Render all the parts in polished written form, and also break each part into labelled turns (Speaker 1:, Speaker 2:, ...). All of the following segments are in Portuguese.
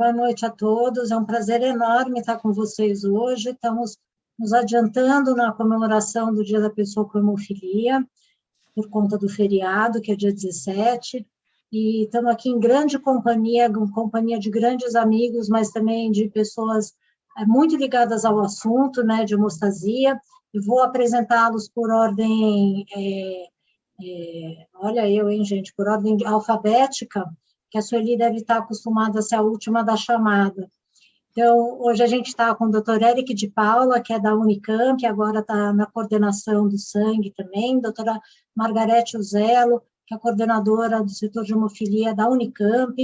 Speaker 1: Boa noite a todos. É um prazer enorme estar com vocês hoje. Estamos nos adiantando na comemoração do Dia da Pessoa com Hemofilia, por conta do feriado, que é dia 17, e estamos aqui em grande companhia de grandes amigos, mas também de pessoas muito ligadas ao assunto, né, de hemostasia, e vou apresentá-los por ordem, olha eu, hein, gente, por ordem alfabética, que a Sueli deve estar acostumada a ser a última da chamada. Então, hoje a gente está com o Dr. Eric de Paula, que é da Unicamp, que agora está na coordenação do sangue também, doutora Margarete Uzelo, que é coordenadora do setor de hemofilia da Unicamp,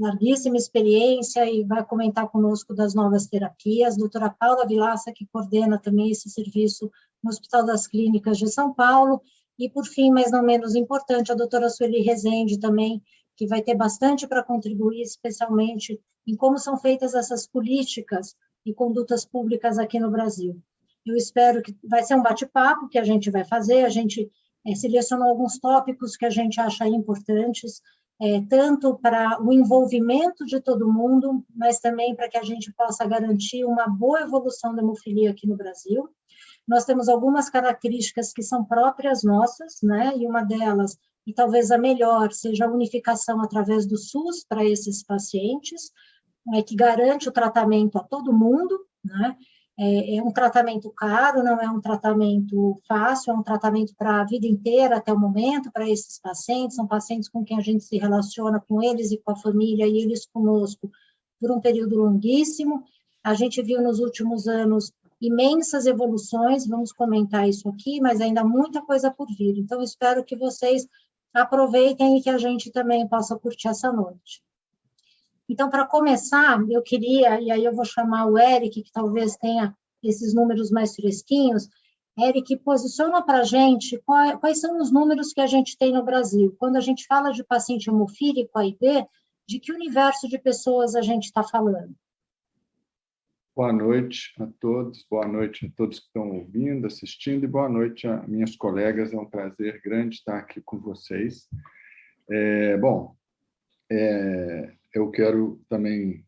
Speaker 1: larguíssima experiência e vai comentar conosco das novas terapias, doutora Paula Vilaça, que coordena também esse serviço no Hospital das Clínicas de São Paulo, e, por fim, mas não menos importante, a doutora Sueli Rezende também, que vai ter bastante para contribuir, especialmente em como são feitas essas políticas e condutas públicas aqui no Brasil. Eu espero que vai ser um bate-papo que a gente vai fazer, a gente selecionou alguns tópicos que a gente acha importantes, tanto para o envolvimento de todo mundo, mas também para que a gente possa garantir uma boa evolução da hemofilia aqui no Brasil. Nós temos algumas características que são próprias nossas, né, e uma delas, e talvez a melhor, seja a unificação através do SUS para esses pacientes, que garante o tratamento a todo mundo, né? É um tratamento caro, não é um tratamento fácil, é um tratamento para a vida inteira até o momento, para esses pacientes, são pacientes com quem a gente se relaciona, com eles e com a família, e eles conosco, por um período longuíssimo. A gente viu nos últimos anos imensas evoluções, vamos comentar isso aqui, mas ainda muita coisa por vir. Então, espero que vocês aproveitem e que a gente também possa curtir essa noite. Então, para começar, eu queria, e aí eu vou chamar o Eric, que talvez tenha esses números mais fresquinhos. Eric, posiciona para a gente quais são os números que a gente tem no Brasil. Quando a gente fala de paciente hemofílico AB, de que universo de pessoas a gente está falando?
Speaker 2: Boa noite a todos que estão ouvindo, assistindo, e boa noite a minhas colegas. É um prazer grande estar aqui com vocês. Eu quero também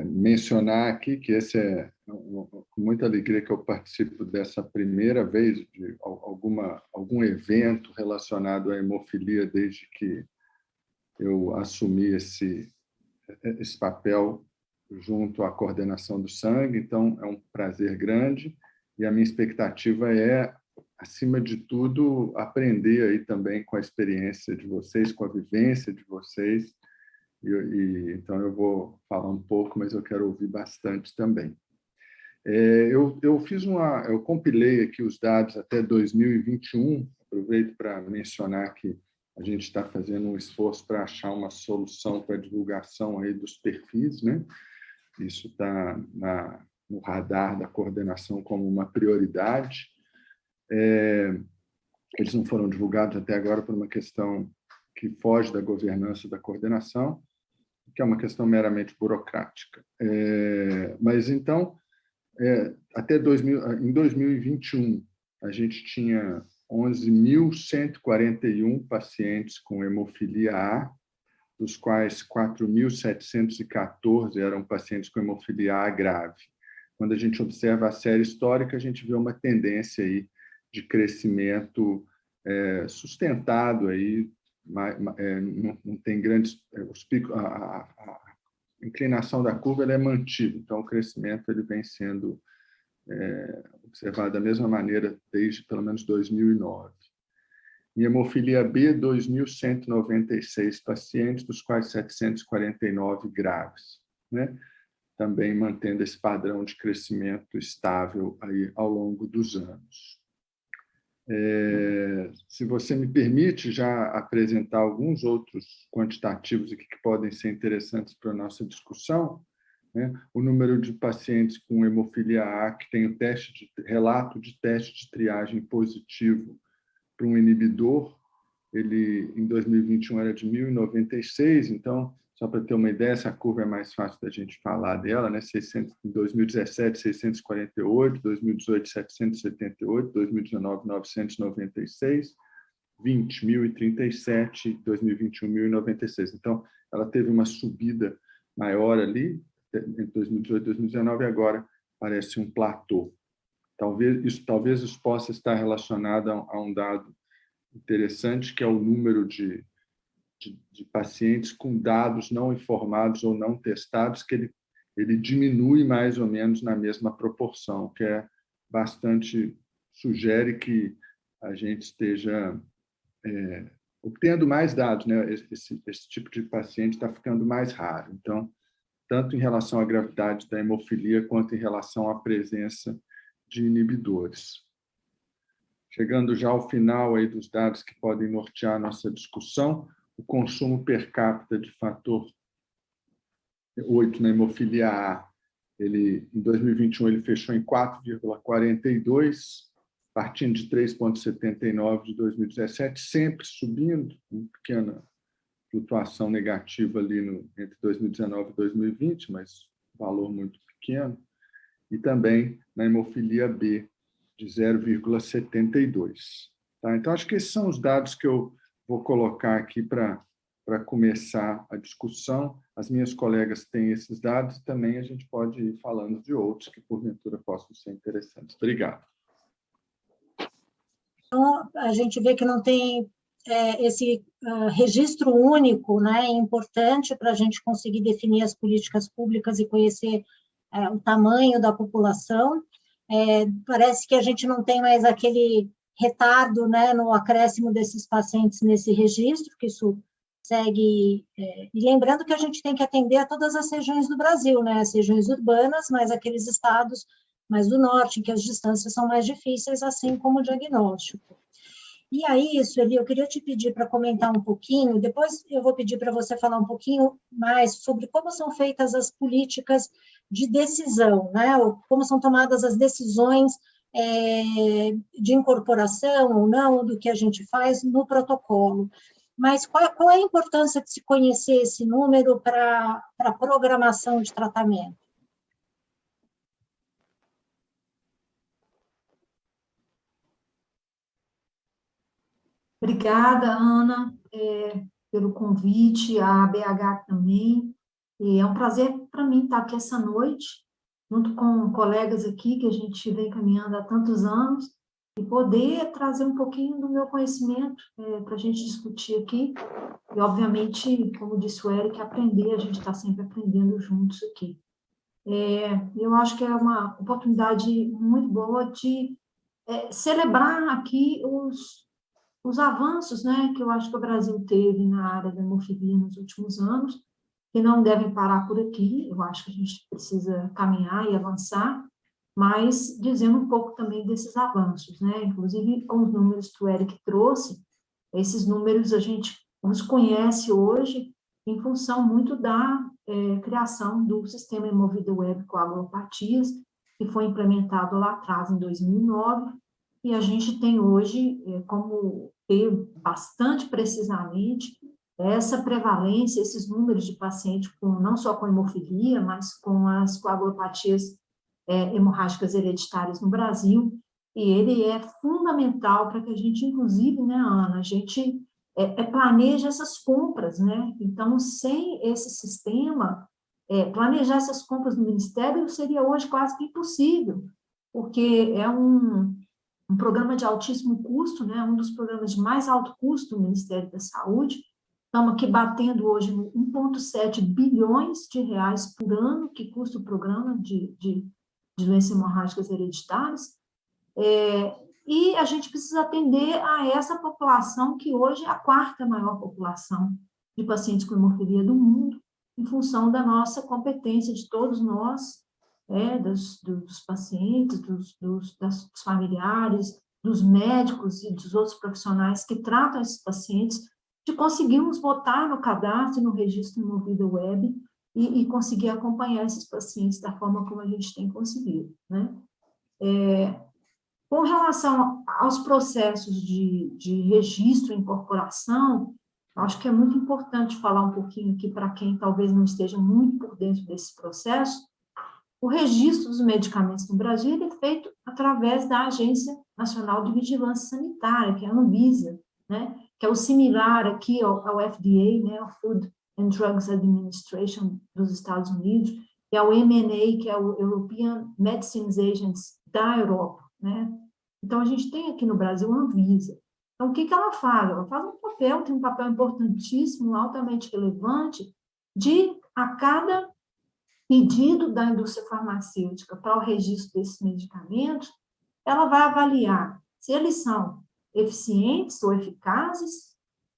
Speaker 2: mencionar aqui que esse é com muita alegria que eu participo dessa primeira vez de algum evento relacionado à hemofilia desde que eu assumi esse papel junto à coordenação do sangue. Então, é um prazer grande e a minha expectativa é, acima de tudo, aprender aí também com a experiência de vocês, com a vivência de vocês. Então, eu vou falar um pouco, mas eu quero ouvir bastante também. Eu compilei aqui os dados até 2021, aproveito para mencionar que a gente está fazendo um esforço para achar uma solução para a divulgação aí dos perfis, né? Isso está no radar da coordenação como uma prioridade. Eles não foram divulgados até agora por uma questão que foge da governança da coordenação, que é uma questão meramente burocrática. Mas, então, em 2021, a gente tinha 11.141 pacientes com hemofilia A, dos quais 4.714 eram pacientes com hemofilia A grave. Quando a gente observa a série histórica, a gente vê uma tendência aí de crescimento sustentado, aí, não tem grandes... a inclinação da curva ela é mantida, então o crescimento ele vem sendo observado da mesma maneira desde pelo menos 2009. Em hemofilia B, 2.196 pacientes, dos quais 749 graves, né? Também mantendo esse padrão de crescimento estável aí ao longo dos anos. Se você me permite já apresentar alguns outros quantitativos aqui que podem ser interessantes para a nossa discussão, né? O número de pacientes com hemofilia A que tem o relato de teste de triagem positivo para um inibidor, ele em 2021 era de 1.096, então, só para ter uma ideia, essa curva é mais fácil da gente falar dela, né? Em 2017, 648, 2018, 778, 2019, 996. 2020, 1.037, 2021, 1.096. Então, ela teve uma subida maior ali, entre 2018 e 2019, e agora parece um platô. Talvez isso possa estar relacionado a um dado interessante, que é o número de pacientes com dados não informados ou não testados, que ele diminui mais ou menos na mesma proporção, que é bastante, sugere que a gente esteja obtendo mais dados, né? Esse tipo de paciente está ficando mais raro. Então, tanto em relação à gravidade da hemofilia, quanto em relação à presença de inibidores. Chegando já ao final aí dos dados que podem nortear a nossa discussão, o consumo per capita de fator 8 na hemofilia A, em 2021, ele fechou em 4,42, partindo de 3,79 de 2017, sempre subindo, uma pequena flutuação negativa ali entre 2019 e 2020, mas valor muito pequeno, e também na hemofilia B, de 0,72. Tá? Então, acho que esses são os dados que eu vou colocar aqui para começar a discussão. As minhas colegas têm esses dados e também a gente pode ir falando de outros que, porventura, possam ser interessantes. Obrigado.
Speaker 1: Então, a gente vê que não tem esse registro único, né, importante para a gente conseguir definir as políticas públicas e conhecer o tamanho da população. Parece que a gente não tem mais aquele retardo, né, no acréscimo desses pacientes nesse registro, que isso segue... E lembrando que a gente tem que atender a todas as regiões do Brasil, né, as regiões urbanas, mas aqueles estados mais do norte, em que as distâncias são mais difíceis, assim como o diagnóstico. E aí, Sueli, eu queria te pedir para comentar um pouquinho, depois eu vou pedir para você falar um pouquinho mais sobre como são feitas as políticas de decisão, né? Como são tomadas as decisões de incorporação ou não do que a gente faz no protocolo. Mas qual é a importância de se conhecer esse número para a programação de tratamento?
Speaker 3: Obrigada, Ana, pelo convite, a BH também. E é um prazer para mim estar aqui essa noite, junto com colegas aqui que a gente vem caminhando há tantos anos, e poder trazer um pouquinho do meu conhecimento para a gente discutir aqui. E, obviamente, como disse o Eric, aprender, a gente está sempre aprendendo juntos aqui. Eu acho que é uma oportunidade muito boa de celebrar aqui os avanços, né, que eu acho que o Brasil teve na área da hemofilia nos últimos anos, que não devem parar por aqui. Eu acho que a gente precisa caminhar e avançar, mas dizendo um pouco também desses avanços, né, inclusive com os números que o Eric trouxe, esses números a gente os conhece hoje em função muito da criação do sistema Hemovida Web coagulopatias, que foi implementado lá atrás, em 2009, e a gente tem hoje como ter bastante precisamente essa prevalência, esses números de pacientes não só com hemofilia, mas com as coagulopatias hemorrágicas hereditárias no Brasil, e ele é fundamental para que a gente, inclusive, né, Ana, a gente planeje essas compras, né? Então, sem esse sistema, planejar essas compras no Ministério seria hoje quase que impossível, porque é um programa de altíssimo custo, né, um dos programas de mais alto custo do Ministério da Saúde. Estamos aqui batendo hoje 1,7 bilhões de reais por ano, que custa o programa de doenças hemorrágicas hereditárias, e a gente precisa atender a essa população, que hoje é a quarta maior população de pacientes com hemofilia do mundo, em função da nossa competência de todos nós, dos pacientes, dos familiares, dos médicos e dos outros profissionais que tratam esses pacientes, de conseguirmos botar no cadastro, no registro Hemovida Web, e conseguir acompanhar esses pacientes da forma como a gente tem conseguido, né? Com relação aos processos de registro e incorporação, acho que é muito importante falar um pouquinho aqui para quem talvez não esteja muito por dentro desse processo. O registro dos medicamentos no Brasil é feito através da Agência Nacional de Vigilância Sanitária, que é a Anvisa, né, que é o similar aqui ao FDA, né, o Food and Drugs Administration dos Estados Unidos, e ao EMA, que é o European Medicines Agency da Europa, né? Então, a gente tem aqui no Brasil a Anvisa. Então, o que ela faz? Ela faz tem um papel importantíssimo, altamente relevante, de, a cada pedido da indústria farmacêutica para o registro desses medicamentos, ela vai avaliar se eles são eficientes ou eficazes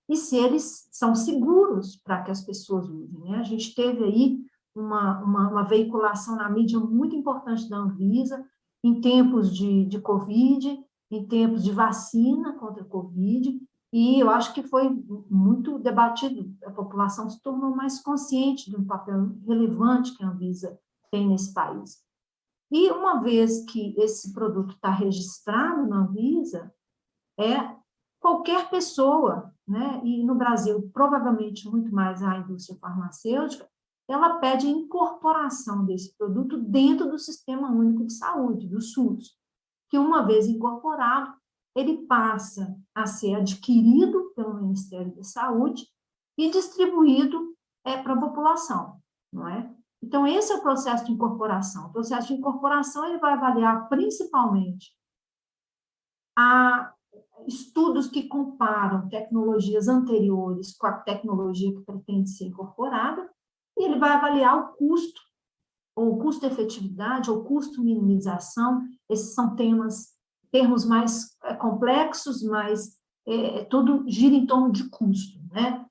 Speaker 3: e se eles são seguros para que as pessoas usem, né? A gente teve aí uma veiculação na mídia muito importante da Anvisa, em tempos de Covid, em tempos de vacina contra a Covid, e eu acho que foi muito debatido, a população se tornou mais consciente do papel relevante que a Anvisa tem nesse país. E uma vez que esse produto está registrado na Anvisa, qualquer pessoa, né, e no Brasil provavelmente muito mais a indústria farmacêutica, ela pede incorporação desse produto dentro do Sistema Único de Saúde, do SUS, que uma vez incorporado, ele passa a ser adquirido pelo Ministério da Saúde e distribuído para a população, não é? Então, esse é o processo de incorporação. O processo de incorporação ele vai avaliar principalmente estudos que comparam tecnologias anteriores com a tecnologia que pretende ser incorporada, e ele vai avaliar o custo, ou custo-efetividade, ou custo-minimização. Esses são termos mais complexos, mas tudo gira em torno de custo, né?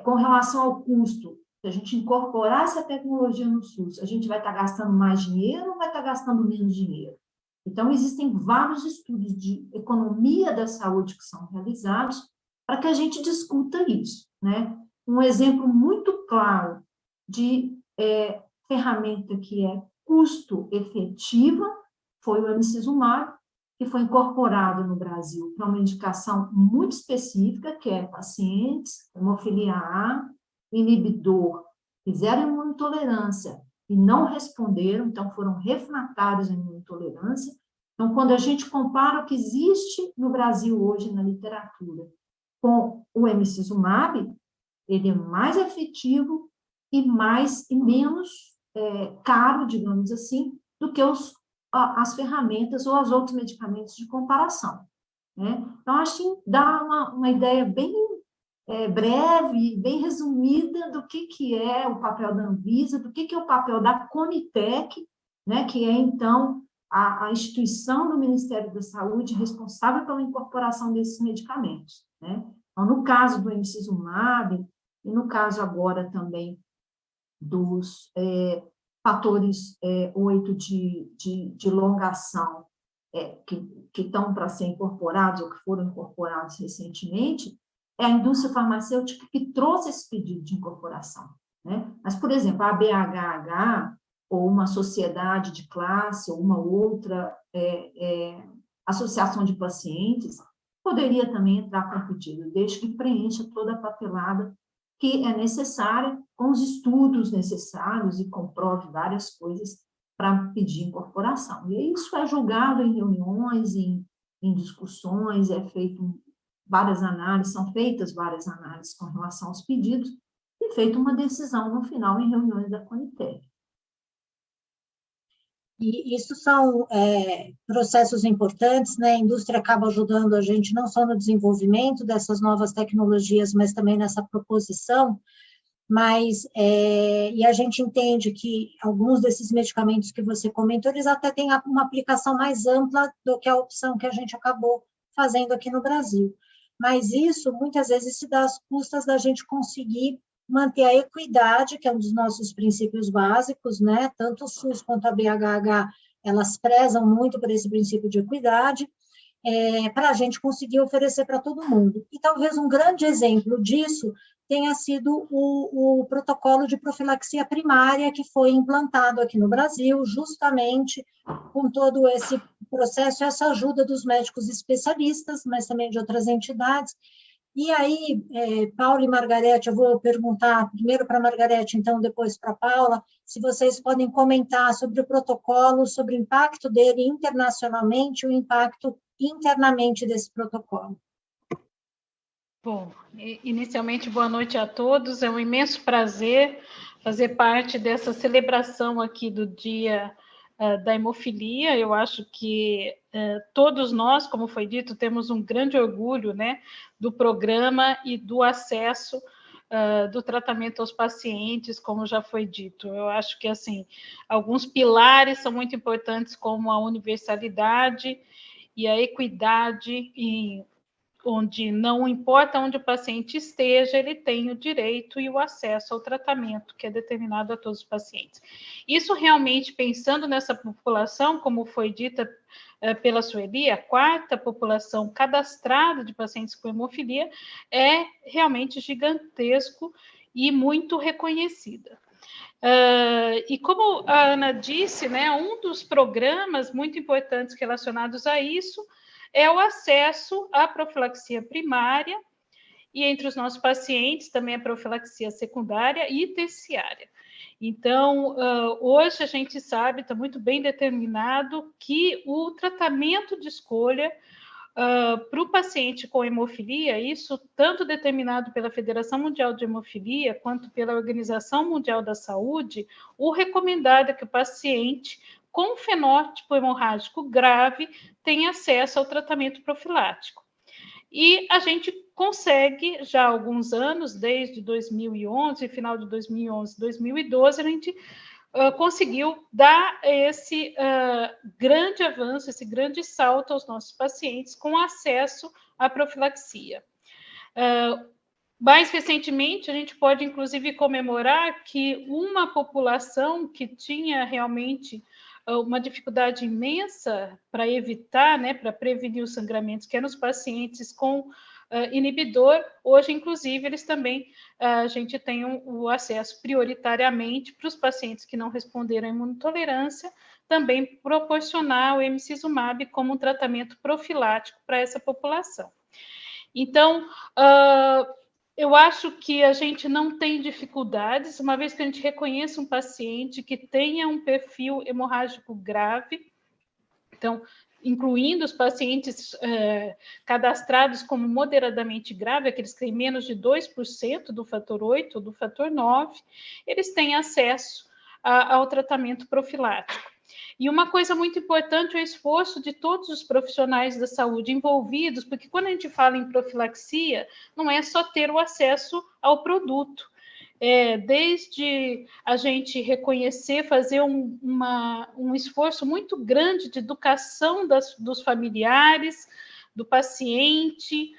Speaker 3: Com relação ao custo, se a gente incorporar essa tecnologia no SUS, a gente vai estar gastando mais dinheiro ou vai estar gastando menos dinheiro? Então, existem vários estudos de economia da saúde que são realizados para que a gente discuta isso, né? Um exemplo muito claro de ferramenta que é custo-efetiva foi o emicizumab, que foi incorporado no Brasil para uma indicação muito específica, que é pacientes, hemofilia A, inibidor, fizeram imunotolerância e não responderam, então foram refratários à imunotolerância. Então, quando a gente compara o que existe no Brasil hoje na literatura com o emicizumab, ele é mais efetivo e menos caro, digamos assim, do que as ferramentas ou os outros medicamentos de comparação, né? Então, acho que dá uma ideia bem breve, bem resumida do que é o papel da Anvisa, do que é o papel da Conitec, né, que é, então, a instituição do Ministério da Saúde responsável pela incorporação desses medicamentos, né? Então, no caso do emicizumab, e no caso agora também dos fatores 8 de longa ação que estão para ser incorporados ou que foram incorporados recentemente, é a indústria farmacêutica que trouxe esse pedido de incorporação, né? Mas, por exemplo, a BHH, ou uma sociedade de classe, ou uma outra associação de pacientes, poderia também entrar com o pedido, desde que preencha toda a papelada que é necessária, com os estudos necessários e comprove várias coisas para pedir incorporação. E isso é julgado em reuniões, em discussões, são feitas várias análises com relação aos pedidos e feita uma decisão no final em reuniões da Conitec.
Speaker 1: E isso são processos importantes, né? A indústria acaba ajudando a gente não só no desenvolvimento dessas novas tecnologias, mas também nessa proposição, e a gente entende que alguns desses medicamentos que você comentou, eles até têm uma aplicação mais ampla do que a opção que a gente acabou fazendo aqui no Brasil. Mas isso, muitas vezes, se dá às custas da gente conseguir manter a equidade, que é um dos nossos princípios básicos, né? Tanto o SUS quanto a BHH, elas prezam muito por esse princípio de equidade, para a gente conseguir oferecer para todo mundo. E talvez um grande exemplo disso tenha sido o protocolo de profilaxia primária que foi implantado aqui no Brasil, justamente com todo esse processo, essa ajuda dos médicos especialistas, mas também de outras entidades. E aí, Paula e Margarete, eu vou perguntar primeiro para a Margarete, então depois para a Paula, se vocês podem comentar sobre o protocolo, sobre o impacto dele internacionalmente, o impacto internamente desse protocolo.
Speaker 4: Bom, inicialmente, boa noite a todos. É um imenso prazer fazer parte dessa celebração aqui do Dia da Hemofilia. Eu acho que todos nós, como foi dito, temos um grande orgulho, né, do programa e do acesso do tratamento aos pacientes, como já foi dito. Eu acho que, assim, alguns pilares são muito importantes, como a universalidade e a equidade onde não importa onde o paciente esteja, ele tem o direito e o acesso ao tratamento que é determinado a todos os pacientes. Isso realmente, pensando nessa população, como foi dita pela Sueli, a quarta população cadastrada de pacientes com hemofilia, é realmente gigantesco e muito reconhecida. E como a Ana disse, né, um dos programas muito importantes relacionados a isso é o acesso à profilaxia primária, e entre os nossos pacientes também a profilaxia secundária e terciária. Então, hoje a gente sabe, está muito bem determinado, que o tratamento de escolha para o paciente com hemofilia, isso tanto determinado pela Federação Mundial de Hemofilia, quanto pela Organização Mundial da Saúde, o recomendado é que o paciente com fenótipo hemorrágico grave tenha acesso ao tratamento profilático. E a gente consegue, já há alguns anos, desde 2011, final de 2011, 2012, a gente conseguiu dar esse grande avanço, esse grande salto aos nossos pacientes com acesso à profilaxia. Mais recentemente, a gente pode, inclusive, comemorar que uma população que tinha realmente uma dificuldade imensa para evitar, né, para prevenir os sangramentos, que eram os pacientes com inibidor, hoje, inclusive, eles também, a gente tem o acesso prioritariamente para os pacientes que não responderam à imunotolerância, também proporcionar o emicizumab como um tratamento profilático para essa população. Então, eu acho que a gente não tem dificuldades, uma vez que a gente reconheça um paciente que tenha um perfil hemorrágico grave, então, incluindo os pacientes cadastrados como moderadamente grave, aqueles que têm menos de 2% do fator 8 ou do fator 9, eles têm acesso ao tratamento profilático. E uma coisa muito importante é o esforço de todos os profissionais da saúde envolvidos, porque quando a gente fala em profilaxia, não é só ter o acesso ao produto. Desde a gente reconhecer, fazer um esforço muito grande de educação dos familiares, do paciente,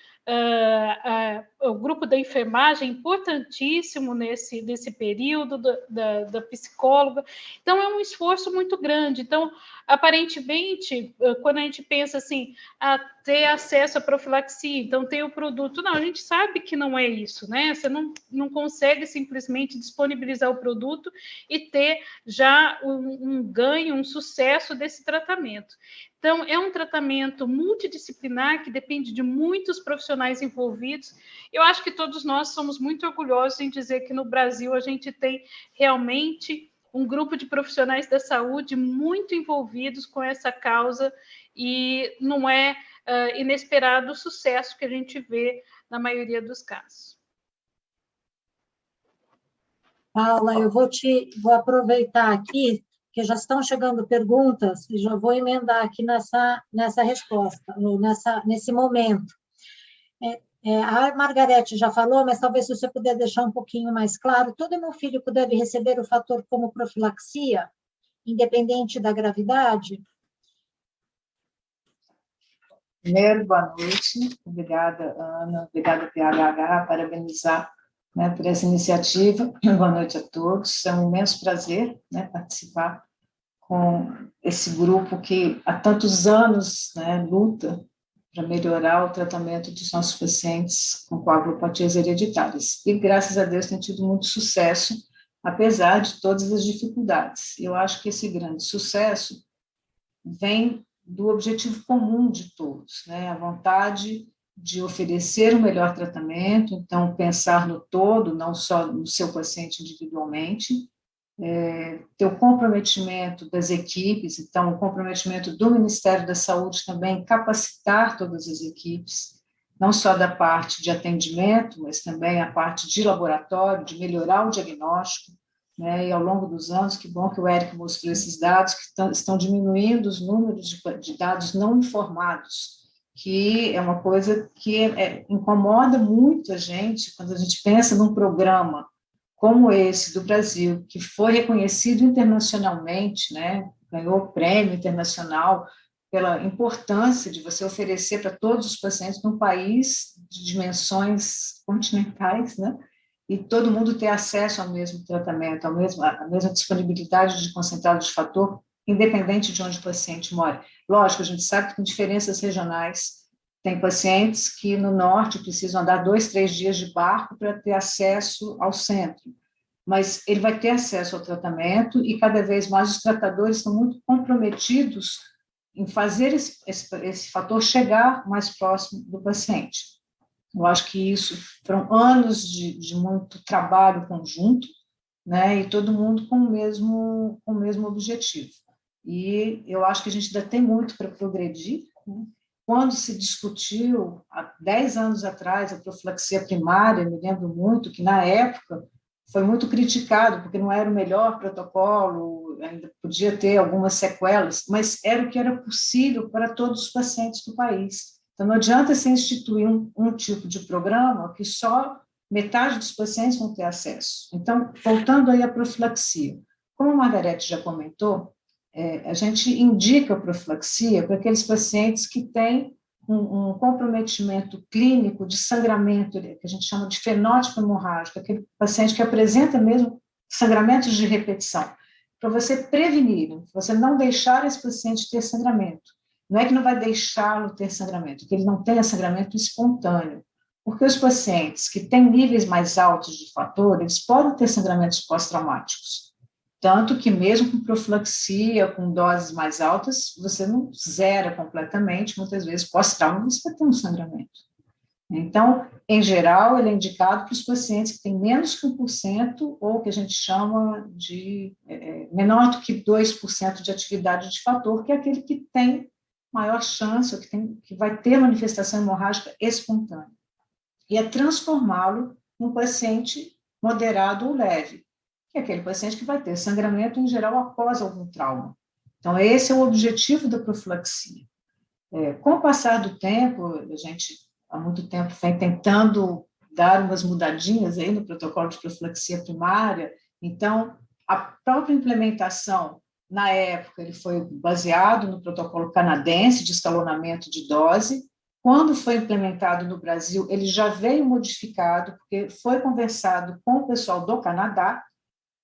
Speaker 4: o grupo da enfermagem, importantíssimo nesse período, da psicóloga. Então, é um esforço muito grande. Então, aparentemente, quando a gente pensa assim, ter acesso à profilaxia, então ter o produto. Não, a gente sabe que não é isso, né? Você não consegue simplesmente disponibilizar o produto e ter já um ganho, um sucesso desse tratamento. Então, é um tratamento multidisciplinar que depende de muitos profissionais envolvidos. Eu acho que todos nós somos muito orgulhosos em dizer que no Brasil a gente tem realmente um grupo de profissionais da saúde muito envolvidos com essa causa e não é inesperado o sucesso que a gente vê na maioria dos casos.
Speaker 1: Paula, eu vou aproveitar aqui, que já estão chegando perguntas, e já vou emendar aqui nessa resposta, ou nesse momento. A Margarete já falou, mas talvez se você puder deixar um pouquinho mais claro, todo hemofílico deve receber o fator como profilaxia, independente da gravidade?
Speaker 3: Primeiro, boa noite. Obrigada, Ana. Obrigada, PHH. Parabenizar, né, por essa iniciativa. Boa noite a todos. É um imenso prazer, né, participar com esse grupo que há tantos anos, né, luta para melhorar o tratamento dos nossos pacientes com coagulopatias hereditárias. E, graças a Deus, tem tido muito sucesso, apesar de todas as dificuldades. Eu acho que esse grande sucesso vem do objetivo comum de todos, né? A vontade de oferecer o melhor tratamento, então, pensar no todo, não só no seu paciente individualmente, ter o comprometimento das equipes, então, o comprometimento do Ministério da Saúde também, capacitar todas as equipes, não só da parte de atendimento, mas também a parte de laboratório, de melhorar o diagnóstico, né? E ao longo dos anos, que bom que o Érico mostrou esses dados, que estão diminuindo os números de dados não informados, que é uma coisa que incomoda muito a gente, quando a gente pensa num programa como esse do Brasil, que foi reconhecido internacionalmente, né? Ganhou prêmio internacional pela importância de você oferecer para todos os pacientes num país de dimensões continentais, né? E todo mundo ter acesso ao mesmo tratamento, à mesma disponibilidade de concentrado de fator, independente de onde o paciente mora. Lógico, a gente sabe que tem diferenças regionais. Tem pacientes que no norte precisam andar 2, 3 dias de barco para ter acesso ao centro, mas ele vai ter acesso ao tratamento e cada vez mais os tratadores estão muito comprometidos em fazer esse fator chegar mais próximo do paciente. Eu acho que isso foram anos de muito trabalho conjunto, né, e todo mundo com o mesmo objetivo. E eu acho que a gente ainda tem muito para progredir, né? Quando se discutiu, há 10 anos atrás, a profilaxia primária, me lembro muito que, na época, foi muito criticado, porque não era o melhor protocolo, ainda podia ter algumas sequelas, mas era o que era possível para todos os pacientes do país. Então, não adianta se instituir um tipo de programa que só metade dos pacientes vão ter acesso. Então, voltando aí à profilaxia, como a Margarete já comentou, a gente indica a profilaxia para aqueles pacientes que têm um comprometimento clínico de sangramento, que a gente chama de fenótipo hemorrágico, aquele paciente que apresenta mesmo sangramentos de repetição, para você prevenir, você não deixar esse paciente ter sangramento. Não é que não vai deixá-lo ter sangramento, que ele não tenha sangramento espontâneo, porque os pacientes que têm níveis mais altos de fator, eles podem ter sangramentos pós-traumáticos. Tanto que mesmo com profilaxia, com doses mais altas, você não zera completamente, muitas vezes pós-trauma você vai ter um sangramento. Então, em geral, ele é indicado para os pacientes que têm menos que 1%, ou que a gente chama de menor do que 2% de atividade de fator, que é aquele que tem maior chance, ou que vai ter manifestação hemorrágica espontânea. E é transformá-lo num paciente moderado ou leve, que é aquele paciente que vai ter sangramento, em geral, após algum trauma. Então, esse é o objetivo da profilaxia. Com o passar do tempo, a gente, há muito tempo, vem tentando dar umas mudadinhas aí no protocolo de profilaxia primária. Então, a própria implementação, na época, ele foi baseado no protocolo canadense de escalonamento de dose. Quando foi implementado no Brasil, ele já veio modificado, porque foi conversado com o pessoal do Canadá,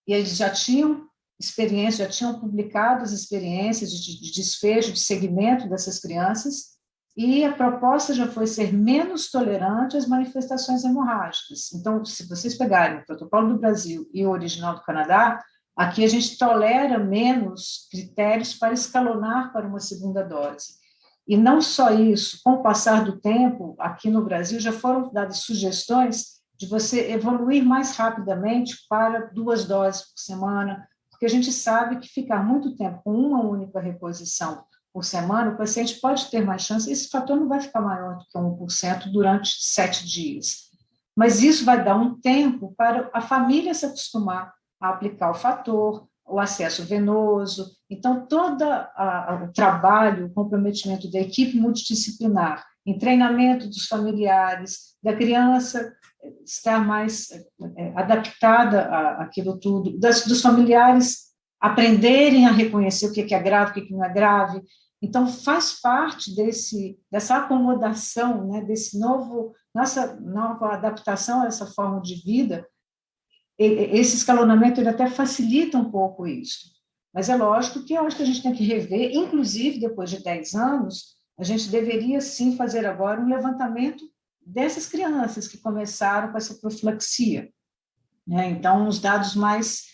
Speaker 3: e eles já tinham experiência, já tinham publicado as experiências de desfecho, de segmento dessas crianças, e a proposta já foi ser menos tolerante às manifestações hemorrágicas. Então, se vocês pegarem o protocolo do Brasil e o original do Canadá, aqui a gente tolera menos critérios para escalonar para uma segunda dose. E não só isso, com o passar do tempo, aqui no Brasil já foram dadas sugestões de você evoluir mais rapidamente para 2 doses por semana, porque a gente sabe que ficar muito tempo com uma única reposição por semana, o paciente pode ter mais chance, esse fator não vai ficar maior do que 1% durante 7 dias. Mas isso vai dar um tempo para a família se acostumar a aplicar o fator, o acesso venoso. Então, todo o trabalho, o comprometimento da equipe multidisciplinar, em treinamento dos familiares, da criança estar mais adaptada àquilo tudo, dos familiares aprenderem a reconhecer o que é grave, o que não é grave. Então, faz parte dessa acomodação, né, nossa nova adaptação a essa forma de vida. Esse escalonamento ele até facilita um pouco isso. Mas é lógico que eu acho que a gente tem que rever, inclusive depois de 10 anos, a gente deveria sim fazer agora um levantamento dessas crianças que começaram com essa profilaxia, né? Então, os dados mais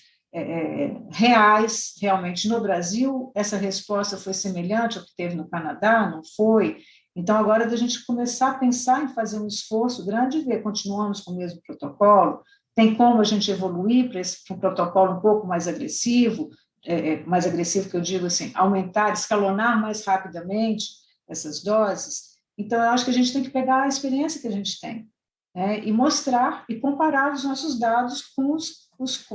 Speaker 3: reais, realmente, no Brasil, essa resposta foi semelhante ao que teve no Canadá, não foi? Então, agora é da gente começar a pensar em fazer um esforço grande e ver, continuamos com o mesmo protocolo, tem como a gente evoluir para um protocolo um pouco mais agressivo que eu digo assim, aumentar, escalonar mais rapidamente essas doses.
Speaker 5: Então, eu acho que a gente tem que pegar a experiência que a gente tem, né, e mostrar e comparar os nossos dados com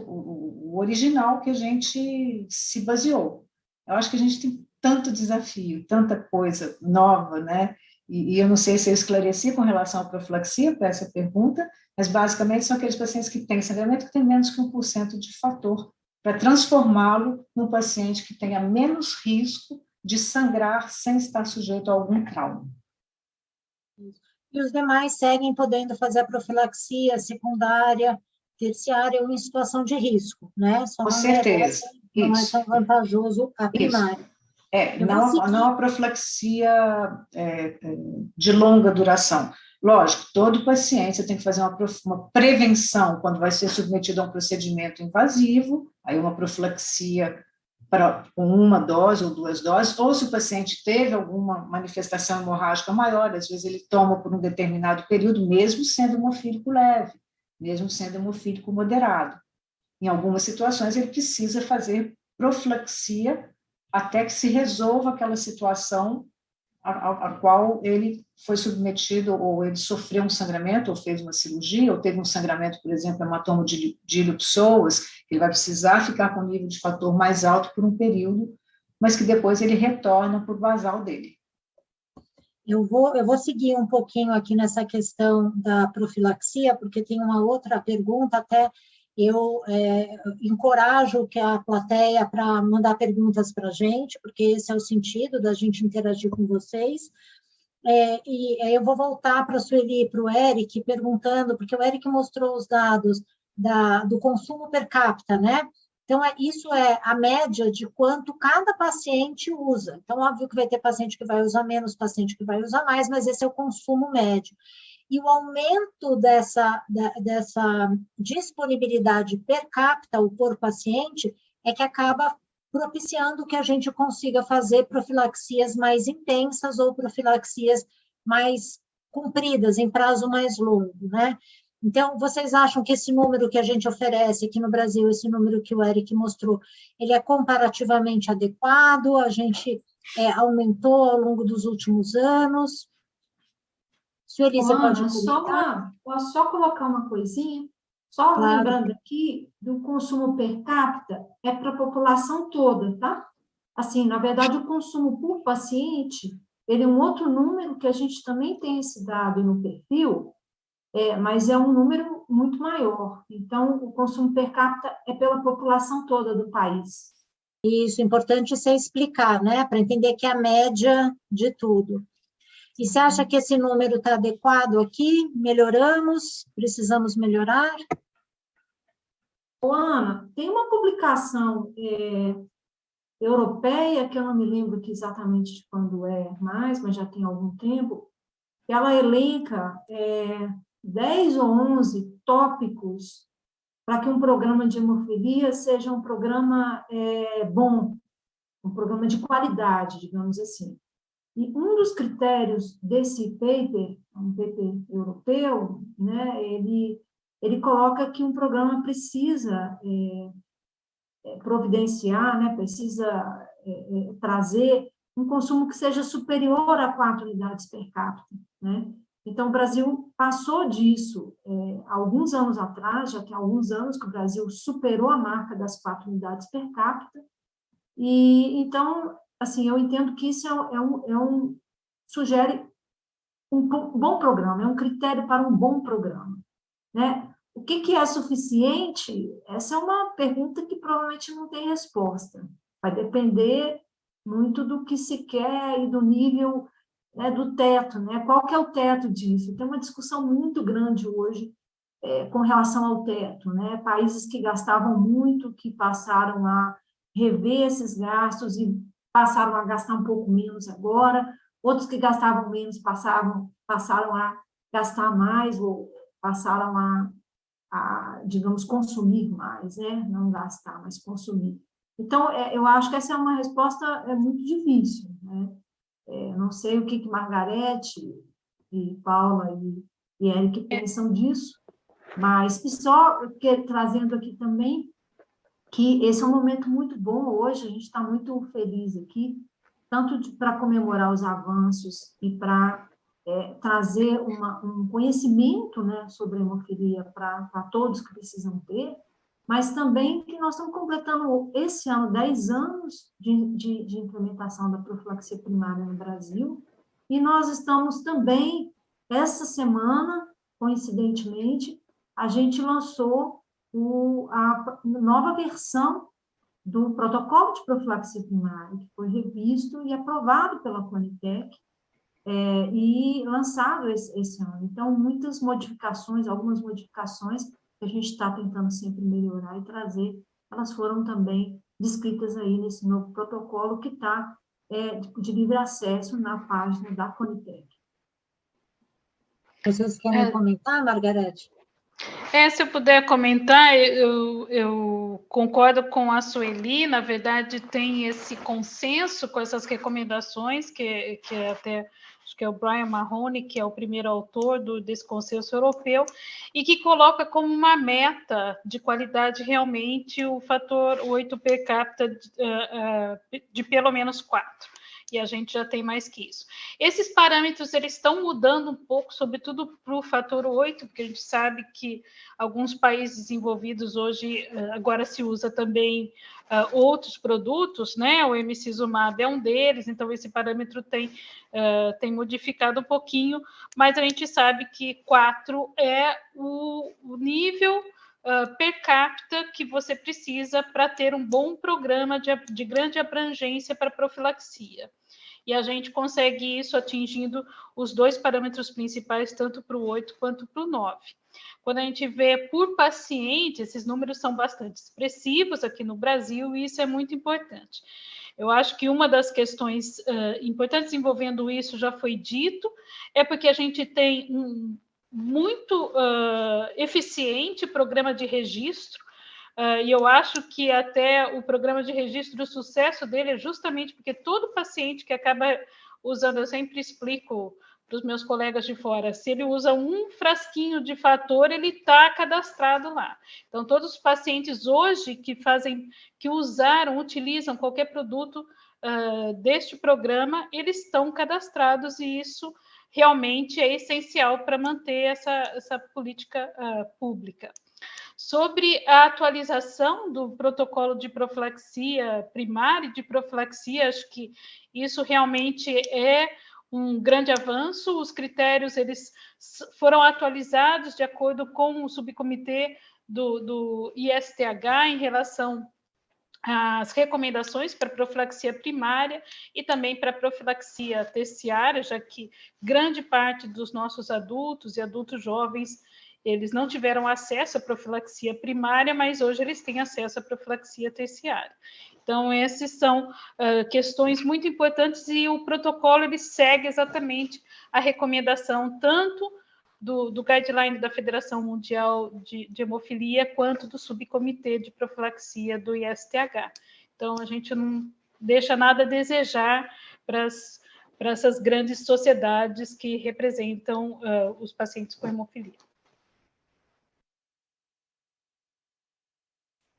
Speaker 5: o original que a gente se baseou. Eu acho que a gente tem tanto desafio, tanta coisa nova, né? E eu não sei se eu esclareci com relação à profilaxia para essa pergunta, mas basicamente são aqueles pacientes que têm sangramento que têm menos que 1% de fator para transformá-lo num paciente que tenha menos risco de sangrar sem estar sujeito a algum trauma.
Speaker 1: E os demais seguem podendo fazer a profilaxia secundária, terciária ou em situação de risco, né? Só
Speaker 5: Com
Speaker 1: não
Speaker 5: certeza,
Speaker 1: merece, não é tão vantajoso a primária.
Speaker 5: Não a profilaxia de longa duração. Lógico, todo paciente você tem que fazer uma prevenção quando vai ser submetido a um procedimento invasivo, aí uma profilaxia com 1 dose ou 2 doses, ou se o paciente teve alguma manifestação hemorrágica maior, às vezes ele toma por um determinado período, mesmo sendo hemofílico leve, mesmo sendo hemofílico moderado. Em algumas situações, ele precisa fazer profilaxia até que se resolva aquela situação a qual ele foi submetido, ou ele sofreu um sangramento, ou fez uma cirurgia, ou teve um sangramento, por exemplo, hematoma de ilho-psoas, ele vai precisar ficar com o nível de fator mais alto por um período, mas que depois ele retorna para o basal dele.
Speaker 1: Eu vou seguir um pouquinho aqui nessa questão da profilaxia, porque tem uma outra pergunta, até eu encorajo que a plateia para mandar perguntas para a gente, porque esse é o sentido da gente interagir com vocês. E eu vou voltar para a Sueli e para o Eric, perguntando, porque o Eric mostrou os dados do consumo per capita, né? Então, isso é a média de quanto cada paciente usa. Então, óbvio que vai ter paciente que vai usar menos, paciente que vai usar mais, mas esse é o consumo médio. E o aumento dessa disponibilidade per capita ou por paciente é que acaba propiciando que a gente consiga fazer profilaxias mais intensas ou profilaxias mais compridas, em prazo mais longo, né? Então, vocês acham que esse número que a gente oferece aqui no Brasil, esse número que o Eric mostrou, ele é comparativamente adequado? A gente aumentou ao longo dos últimos anos? Sueli, você pode comentar?
Speaker 3: Posso só colocar uma coisinha? Só
Speaker 1: Claro.
Speaker 3: lembrando aqui, do consumo per capita é para a população toda, tá? Assim, na verdade, o consumo por paciente, ele é um outro número que a gente também tem esse dado no perfil, mas é um número muito maior. Então, o consumo per capita é pela população toda do país.
Speaker 1: Isso, importante você explicar, né? Para entender que é a média de tudo. E você acha que esse número está adequado aqui? Melhoramos? Precisamos melhorar?
Speaker 3: Ana, tem uma publicação europeia, que eu não me lembro aqui exatamente de quando é mais, mas já tem algum tempo, ela elenca 10 ou 11 tópicos para que um programa de hemofilia seja um programa bom, um programa de qualidade, digamos assim. E um dos critérios desse paper, um paper europeu, né, ele coloca que um programa precisa providenciar, né, precisa trazer um consumo que seja superior a 4 unidades per capita, né? Então, o Brasil passou disso há alguns anos atrás, já tem alguns anos que o Brasil superou a marca das 4 unidades per capita, e então, assim, eu entendo que isso sugere um bom programa, é um critério para um bom programa, né? O que é suficiente? Essa é uma pergunta que provavelmente não tem resposta. Vai depender muito do que se quer e do nível, né, do teto, né? Qual que é o teto disso? Tem uma discussão muito grande hoje com relação ao teto, né? Países que gastavam muito, que passaram a rever esses gastos e passaram a gastar um pouco menos agora, outros que gastavam menos passaram a gastar mais ou passaram digamos, consumir mais, né? Não gastar, mas consumir. Então, eu acho que essa é uma resposta muito difícil, né? Não sei o que Margarete e Paula e Eric pensam disso, mas, e só trazendo aqui também, que esse é um momento muito bom hoje, a gente está muito feliz aqui, tanto para comemorar os avanços e para trazer um conhecimento, né, sobre a hemofilia para todos que precisam ter, mas também que nós estamos completando esse ano 10 anos de implementação da profilaxia primária no Brasil, e nós estamos também, essa semana, coincidentemente, a gente lançou a nova versão do protocolo de profilaxia primária, que foi revisto e aprovado pela Conitec, e lançado esse ano. Então, muitas modificações, algumas modificações que a gente está tentando sempre melhorar e trazer, elas foram também descritas aí nesse novo protocolo que está de livre acesso na página da Conitec.
Speaker 1: Vocês querem comentar, Margarete?
Speaker 4: Se eu puder comentar, eu concordo com a Sueli, na verdade tem esse consenso com essas recomendações, que até acho que é o Brian Mahoney, que é o primeiro autor desse consenso europeu, e que coloca como uma meta de qualidade realmente o fator 8 per capita de pelo menos 4. E a gente já tem mais que isso. Esses parâmetros, eles estão mudando um pouco, sobretudo para o fator 8, porque a gente sabe que alguns países desenvolvidos hoje, agora se usa também outros produtos, né? O emicizumab é um deles, então esse parâmetro tem modificado um pouquinho, mas a gente sabe que 4 é o nível per capita que você precisa para ter um bom programa de grande abrangência para profilaxia. E a gente consegue isso atingindo os dois parâmetros principais, tanto para o 8 quanto para o 9. Quando a gente vê por paciente, esses números são bastante expressivos aqui no Brasil, e isso é muito importante. Eu acho que uma das questões importantes envolvendo isso já foi dito, é porque a gente tem um muito eficiente programa de registro, e eu acho que até o programa de registro, o sucesso dele é justamente porque todo paciente que acaba usando, eu sempre explico para os meus colegas de fora, se ele usa um frasquinho de fator, ele está cadastrado lá. Então, todos os pacientes hoje que utilizam qualquer produto deste programa, eles estão cadastrados, e isso realmente é essencial para manter essa política pública. Sobre a atualização do protocolo de profilaxia primária e de profilaxia, acho que isso realmente é um grande avanço. Os critérios eles foram atualizados de acordo com o subcomitê do ISTH em relação às recomendações para profilaxia primária e também para profilaxia terciária, já que grande parte dos nossos adultos e adultos jovens eles não tiveram acesso à profilaxia primária, mas hoje eles têm acesso à profilaxia terciária. Então, essas são questões muito importantes, e o protocolo ele segue exatamente a recomendação tanto do guideline da Federação Mundial de Hemofilia, quanto do subcomitê de profilaxia do ISTH. Então, a gente não deixa nada a desejar para essas grandes sociedades que representam os pacientes com hemofilia.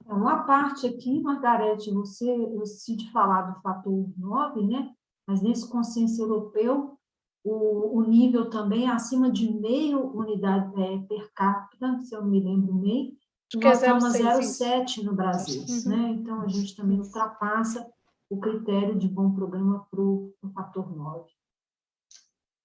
Speaker 3: Uma parte aqui, Margarete, eu decidi falar do fator 9, né? Mas nesse consenso europeu, o nível também é acima de meio unidade per capita, se eu me lembro bem, nós estamos a 0,7 no Brasil, né? Então, a gente também ultrapassa o critério de bom programa para o fator 9.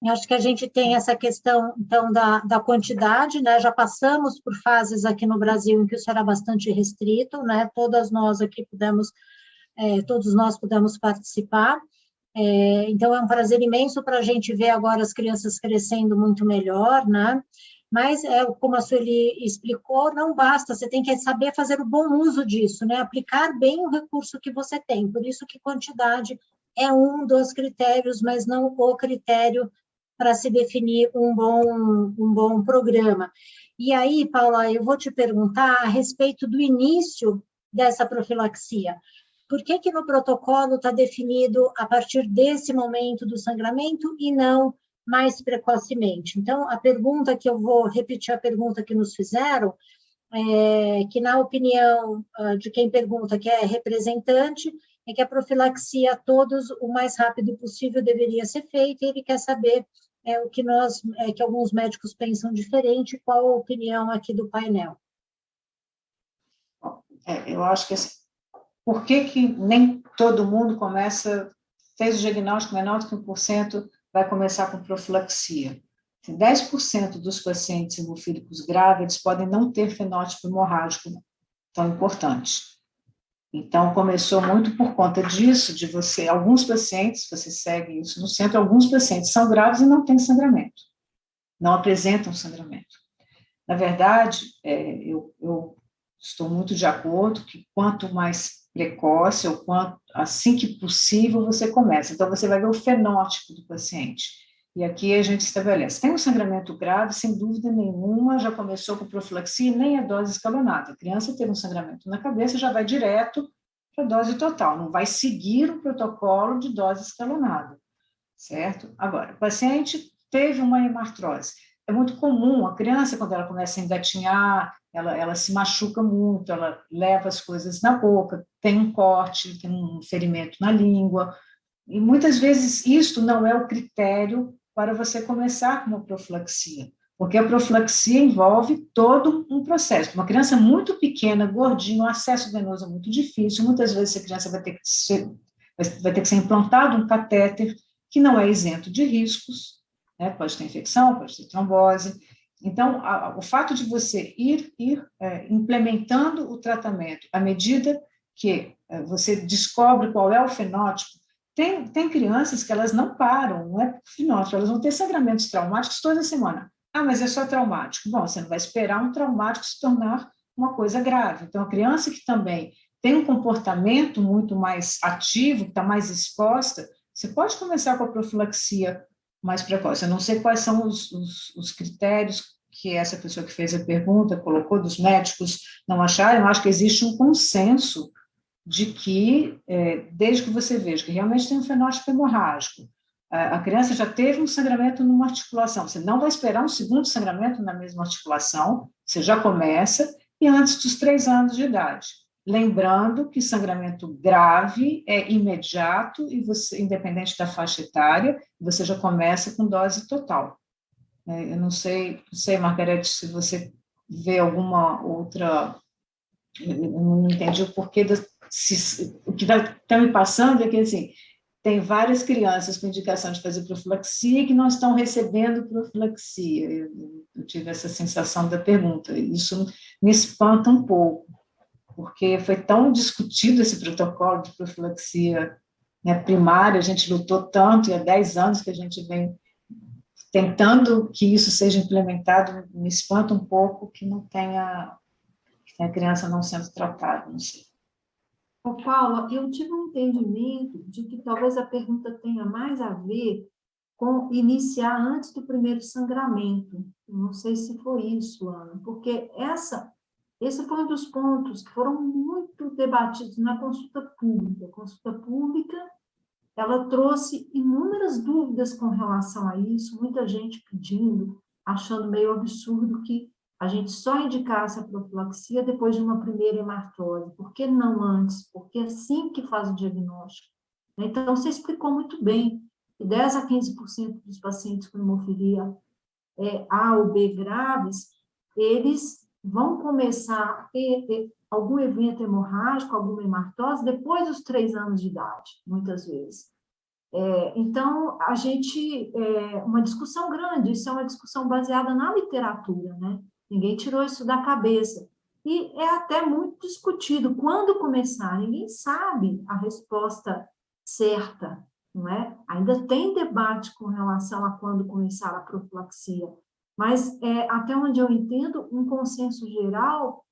Speaker 1: Eu acho que a gente tem essa questão, então, da quantidade, né? Já passamos por fases aqui no Brasil em que isso era bastante restrito, né? Todos nós pudemos participar. Então, é um prazer imenso para a gente ver agora as crianças crescendo muito melhor, né? Mas, como a Sueli explicou, não basta, você tem que saber fazer o bom uso disso, né? Aplicar bem o recurso que você tem. Por isso que quantidade é um dos critérios, mas não o critério para se definir um bom programa. E aí, Paula, eu vou te perguntar a respeito do início dessa profilaxia. Por que no protocolo está definido a partir desse momento do sangramento e não mais precocemente? Então, a pergunta que eu vou repetir, a pergunta que nos fizeram, que na opinião de quem pergunta, que é representante, é que a profilaxia a todos o mais rápido possível deveria ser feita, e ele quer saber é o que que alguns médicos pensam diferente. Qual a opinião aqui do painel?
Speaker 5: Eu acho que assim, por que nem todo mundo fez o diagnóstico menor do que 1%, vai começar com profilaxia? 10% dos pacientes hemofílicos grávidos podem não ter fenótipo hemorrágico tão importante. Então, começou muito por conta disso, de alguns pacientes, você segue isso no centro, alguns pacientes são grávidos e não têm sangramento, não apresentam sangramento. Na verdade, eu estou muito de acordo que quanto mais precoce, ou assim que possível, você começa. Então, você vai ver o fenótipo do paciente. E aqui a gente estabelece. Tem um sangramento grave, sem dúvida nenhuma, já começou com profilaxia, nem a dose escalonada. A criança teve um sangramento na cabeça, já vai direto para a dose total, não vai seguir o protocolo de dose escalonada, certo? Agora, o paciente teve uma hemartrose. É muito comum, a criança, quando ela começa a engatinhar, ela se machuca muito, ela leva as coisas na boca, tem um corte, tem um ferimento na língua, e muitas vezes isto não é o critério para você começar com uma profilaxia, porque a profilaxia envolve todo um processo. Uma criança muito pequena, gordinha, o acesso venoso é muito difícil, muitas vezes a criança vai ter que ser implantado um catéter que não é isento de riscos, né? Pode ter infecção, pode ter trombose. Então, o fato de você ir implementando o tratamento à medida que você descobre qual é o fenótipo. Tem crianças que elas não param, não é fenótipo, elas vão ter sangramentos traumáticos toda semana. Ah, mas é só traumático. Bom, você não vai esperar um traumático se tornar uma coisa grave. Então, a criança que também tem um comportamento muito mais ativo, que está mais exposta, você pode começar com a profilaxia mais precoce. Eu não sei quais são os critérios que essa pessoa que fez a pergunta colocou, dos médicos não acharem. Eu acho que existe um consenso de que, desde que você veja que realmente tem um fenótipo hemorrágico, a criança já teve um sangramento numa articulação, você não vai esperar um segundo sangramento na mesma articulação, você já começa, e antes dos 3 anos de idade. Lembrando que sangramento grave é imediato, e você, independente da faixa etária, você já começa com dose total. Eu não sei, Margarete, se você vê alguma outra... Eu não entendi o porquê o que está me passando é que, assim, tem várias crianças com indicação de fazer profilaxia que não estão recebendo profilaxia. Eu tive essa sensação da pergunta. Isso me espanta um pouco, porque foi tão discutido esse protocolo de profilaxia, né, primária, a gente lutou tanto, e há 10 anos que a gente vem tentando que isso seja implementado. Me espanta um pouco que não tenha... a criança não sendo tratada, não sei.
Speaker 3: Ô, Paula, eu tive um entendimento de que talvez a pergunta tenha mais a ver com iniciar antes do primeiro sangramento. Não sei se foi isso, Ana, porque esse foi um dos pontos que foram muito debatidos na consulta pública. A consulta pública, ela trouxe inúmeras dúvidas com relação a isso, muita gente pedindo, achando meio absurdo que a gente só indicasse a profilaxia depois de uma primeira hemartose. Por que não antes? Porque é assim que faz o diagnóstico. Então, você explicou muito bem que 10 a 15% dos pacientes com hemofilia A ou B graves, eles vão começar a ter algum evento hemorrágico, alguma hemartose, depois dos 3 anos de idade, muitas vezes. Então, a gente, uma discussão grande, isso é uma discussão baseada na literatura, né? Ninguém tirou isso da cabeça. E é até muito discutido quando começar, ninguém sabe a resposta certa, não é? Ainda tem debate com relação a quando começar a profilaxia, mas até onde eu entendo, um consenso geral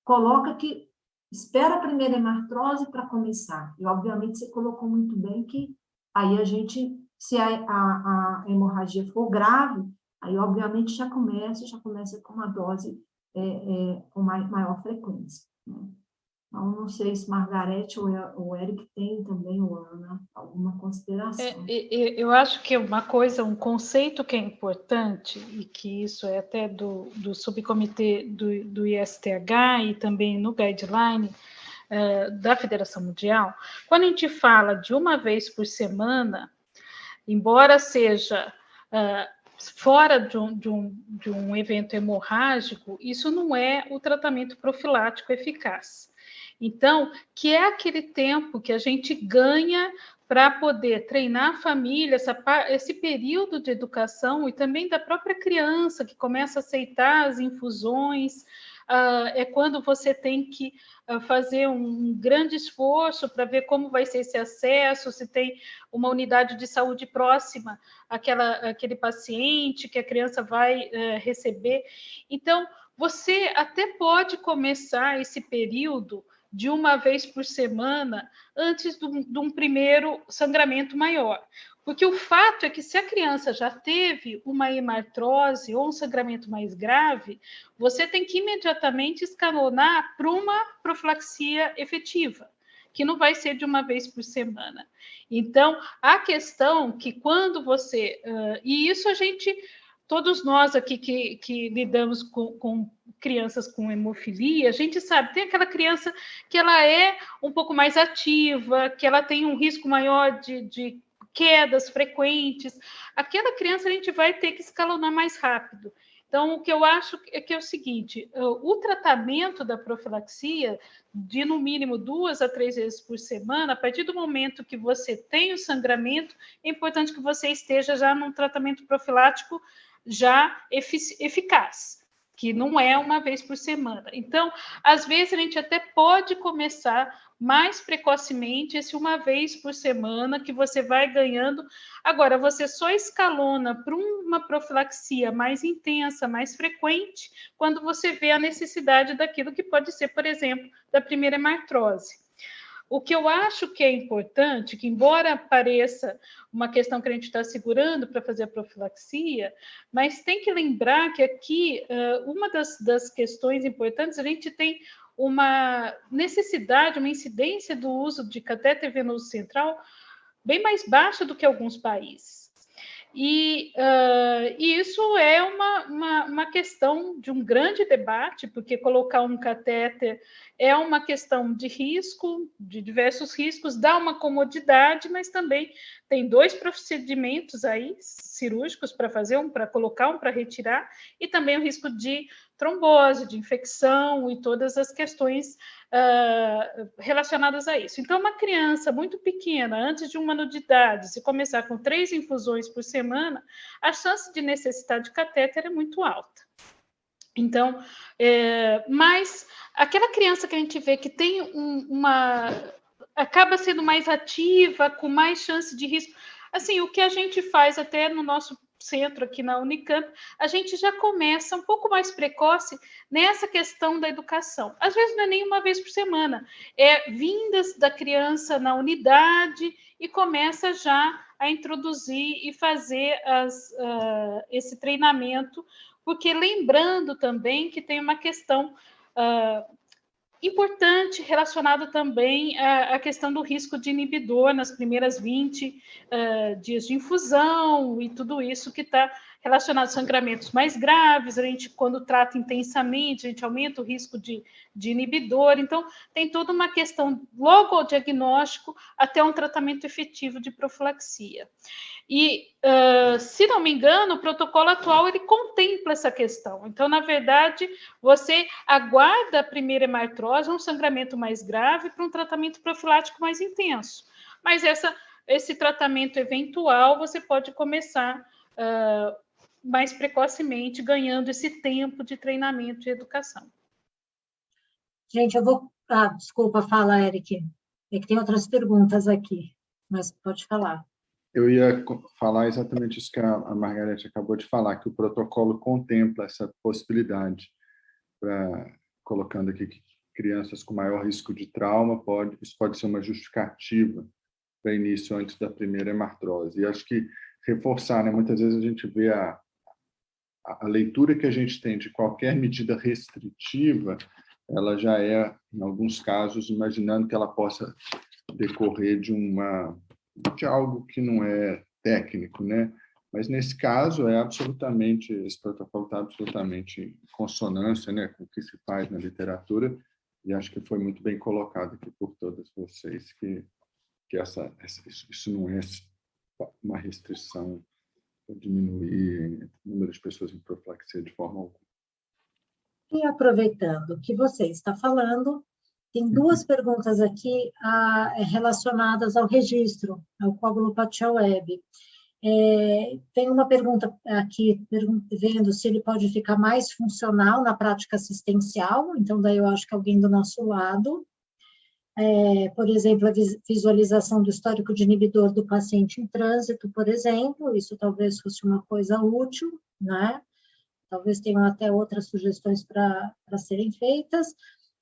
Speaker 3: coloca que espera a primeira hemartrose para começar. E, obviamente, você colocou muito bem que aí a gente, se a hemorragia for grave, aí, obviamente, já começa com uma dose com maior frequência. Né? Então, não sei se Margarete ou o Eric tem também, ou Ana, alguma consideração.
Speaker 4: Eu acho que uma coisa, um conceito que é importante, e que isso é até do subcomitê do ISTH e também no guideline da Federação Mundial, quando a gente fala de uma vez por semana, embora seja fora de um evento hemorrágico, isso não é o tratamento profilático eficaz. Então, que é aquele tempo que a gente ganha para poder treinar a família, esse período de educação e também da própria criança que começa a aceitar as infusões, é quando você tem que fazer um grande esforço para ver como vai ser esse acesso, se tem uma unidade de saúde próxima àquele paciente que a criança vai receber. Então, você até pode começar esse período de uma vez por semana antes de um primeiro sangramento maior. Porque o fato é que se a criança já teve uma hemartrose ou um sangramento mais grave, você tem que imediatamente escalonar para uma profilaxia efetiva, que não vai ser de uma vez por semana. Então, a questão que quando você... e isso a gente... Todos nós aqui que lidamos com crianças com hemofilia, a gente sabe, tem aquela criança que ela é um pouco mais ativa, que ela tem um risco maior de quedas frequentes. Aquela criança a gente vai ter que escalonar mais rápido. Então, o que eu acho é que é o seguinte, o tratamento da profilaxia, de no mínimo 2 a 3 vezes por semana, a partir do momento que você tem o sangramento, é importante que você esteja já num tratamento profilático já eficaz, que não é uma vez por semana. Então, às vezes, a gente até pode começar mais precocemente esse uma vez por semana, que você vai ganhando. Agora, você só escalona para uma profilaxia mais intensa, mais frequente, quando você vê a necessidade daquilo que pode ser, por exemplo, da primeira hemartrose. O que eu acho que é importante, que embora pareça uma questão que a gente está segurando para fazer a profilaxia, mas tem que lembrar que aqui uma das questões importantes, a gente tem uma necessidade, uma incidência do uso de catéter venoso central bem mais baixa do que alguns países. E isso é uma questão de um grande debate, porque colocar um catéter é uma questão de risco, de diversos riscos, dá uma comodidade, mas também tem 2 procedimentos aí cirúrgicos para fazer, um para colocar, um para retirar, e também o risco de trombose, de infecção e todas as questões relacionadas a isso. Então, uma criança muito pequena, antes de 1 ano de idade, se começar com 3 infusões por semana, a chance de necessitar de catéter é muito alta. Então, mas aquela criança que a gente vê que tem acaba sendo mais ativa, com mais chance de risco, assim, o que a gente faz até no nosso centro aqui na Unicamp, a gente já começa um pouco mais precoce nessa questão da educação. Às vezes não é nem uma vez por semana, é vindas da criança na unidade e começa já a introduzir e fazer esse treinamento, porque lembrando também que tem uma questão importante relacionada também à questão do risco de inibidor nas primeiras 20 dias de infusão e tudo isso que está relacionado a sangramentos mais graves. A gente, quando trata intensamente, a gente aumenta o risco de inibidor. Então, tem toda uma questão, logo ao diagnóstico, até um tratamento efetivo de profilaxia. E, se não me engano, o protocolo atual ele contempla essa questão. Então, na verdade, você aguarda a primeira hemartrose, um sangramento mais grave, para um tratamento profilático mais intenso. Mas esse tratamento eventual você pode começar mais precocemente, ganhando esse tempo de treinamento e educação.
Speaker 1: Gente, eu vou... desculpa, fala, Eric. É que tem outras perguntas aqui, mas pode falar.
Speaker 2: Eu ia falar exatamente isso que a Margarete acabou de falar, que o protocolo contempla essa possibilidade, colocando aqui que crianças com maior risco de trauma, isso pode ser uma justificativa para início antes da primeira hemartrose. E acho que reforçar, né? Muitas vezes a gente vê a leitura que a gente tem de qualquer medida restritiva, ela já é, em alguns casos, imaginando que ela possa decorrer de algo que não é técnico, né? Mas nesse caso esse protocolo está absolutamente em consonância, né, com o que se faz na literatura, e acho que foi muito bem colocado aqui por todas vocês que isso não é uma restrição para diminuir o número de pessoas em profilaxia de forma alguma.
Speaker 1: E aproveitando que você está falando, tem duas perguntas aqui relacionadas ao registro, ao coagulopatia web. Tem uma pergunta aqui, vendo se ele pode ficar mais funcional na prática assistencial, então daí eu acho que alguém do nosso lado, por exemplo, a visualização do histórico de inibidor do paciente em trânsito, por exemplo, isso talvez fosse uma coisa útil, né? Talvez tenham até outras sugestões para serem feitas.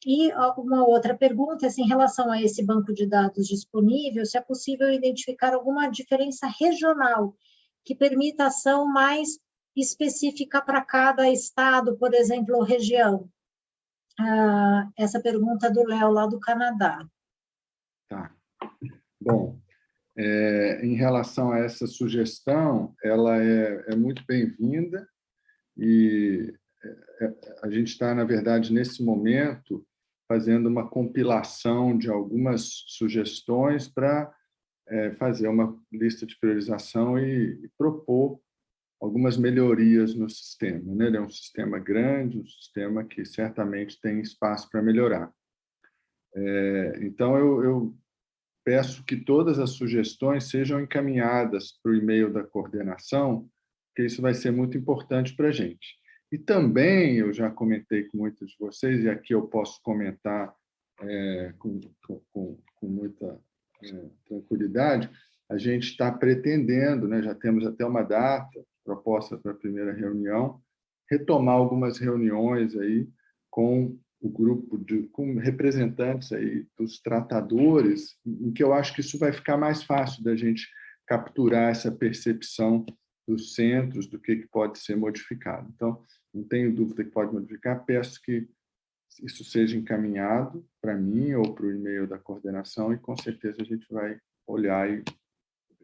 Speaker 1: E uma outra pergunta, em relação a esse banco de dados disponível, se é possível identificar alguma diferença regional que permita ação mais específica para cada estado, por exemplo, ou região. Essa pergunta é do Léo, lá do Canadá.
Speaker 2: Tá. Bom, em relação a essa sugestão, ela é muito bem-vinda e a gente está, na verdade, nesse momento, fazendo uma compilação de algumas sugestões para fazer uma lista de priorização e propor algumas melhorias no sistema, né? Ele é um sistema grande, um sistema que certamente tem espaço para melhorar. Então, eu peço que todas as sugestões sejam encaminhadas para o e-mail da coordenação, porque isso vai ser muito importante para a gente. E também, eu já comentei com muitos de vocês, e aqui eu posso comentar com muita tranquilidade, a gente está pretendendo, né, já temos até uma data proposta para a primeira reunião, retomar algumas reuniões aí com o grupo com representantes aí dos tratadores, em que eu acho que isso vai ficar mais fácil da gente capturar essa percepção dos centros, do que pode ser modificado. Então, não tenho dúvida que pode modificar, peço que isso seja encaminhado para mim ou para o e-mail da coordenação e, com certeza, a gente vai olhar e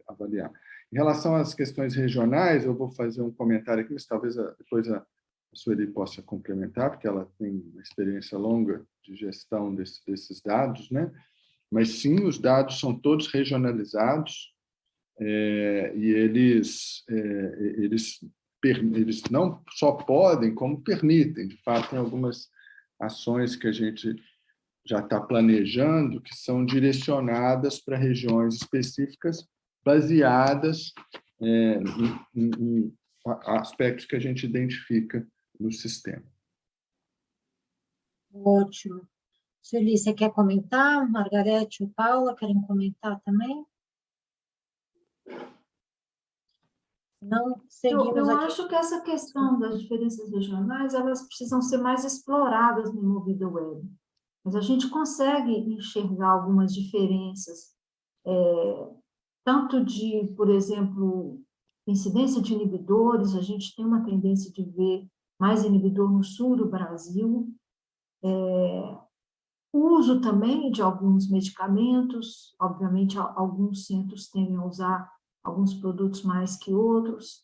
Speaker 2: avaliar. Em relação às questões regionais, eu vou fazer um comentário aqui, mas talvez depois a Sueli possa complementar, porque ela tem uma experiência longa de gestão desses dados, né? Mas, sim, os dados são todos regionalizados e eles não só podem, como permitem. De fato, tem algumas ações que a gente já está planejando que são direcionadas para regiões específicas, baseadas em aspectos que a gente identifica no sistema.
Speaker 1: Ótimo. Sueli, você quer comentar? Margarete ou Paula querem comentar também? Não, seguimos
Speaker 3: eu
Speaker 1: aqui.
Speaker 3: acho que essa questão das diferenças regionais, elas precisam ser mais exploradas no Movida Web. Mas a gente consegue enxergar algumas diferenças, tanto de, por exemplo, incidência de inibidores, a gente tem uma tendência de ver mais inibidor no sul do Brasil, uso também de alguns medicamentos, obviamente alguns centros tendem a usar alguns produtos mais que outros.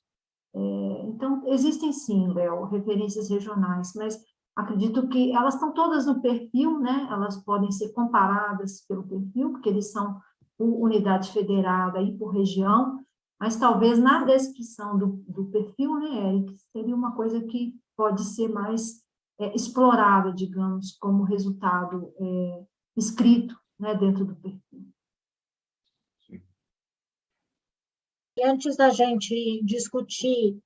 Speaker 3: Então, existem sim, Léo, referências regionais, mas acredito que elas estão todas no perfil, né? Elas podem ser comparadas pelo perfil, porque eles são por unidade federada e por região, mas talvez na descrição do perfil, né, Eric, seria uma coisa que pode ser mais explorada, digamos, como resultado escrito, né, dentro do perfil.
Speaker 1: E antes da gente discutir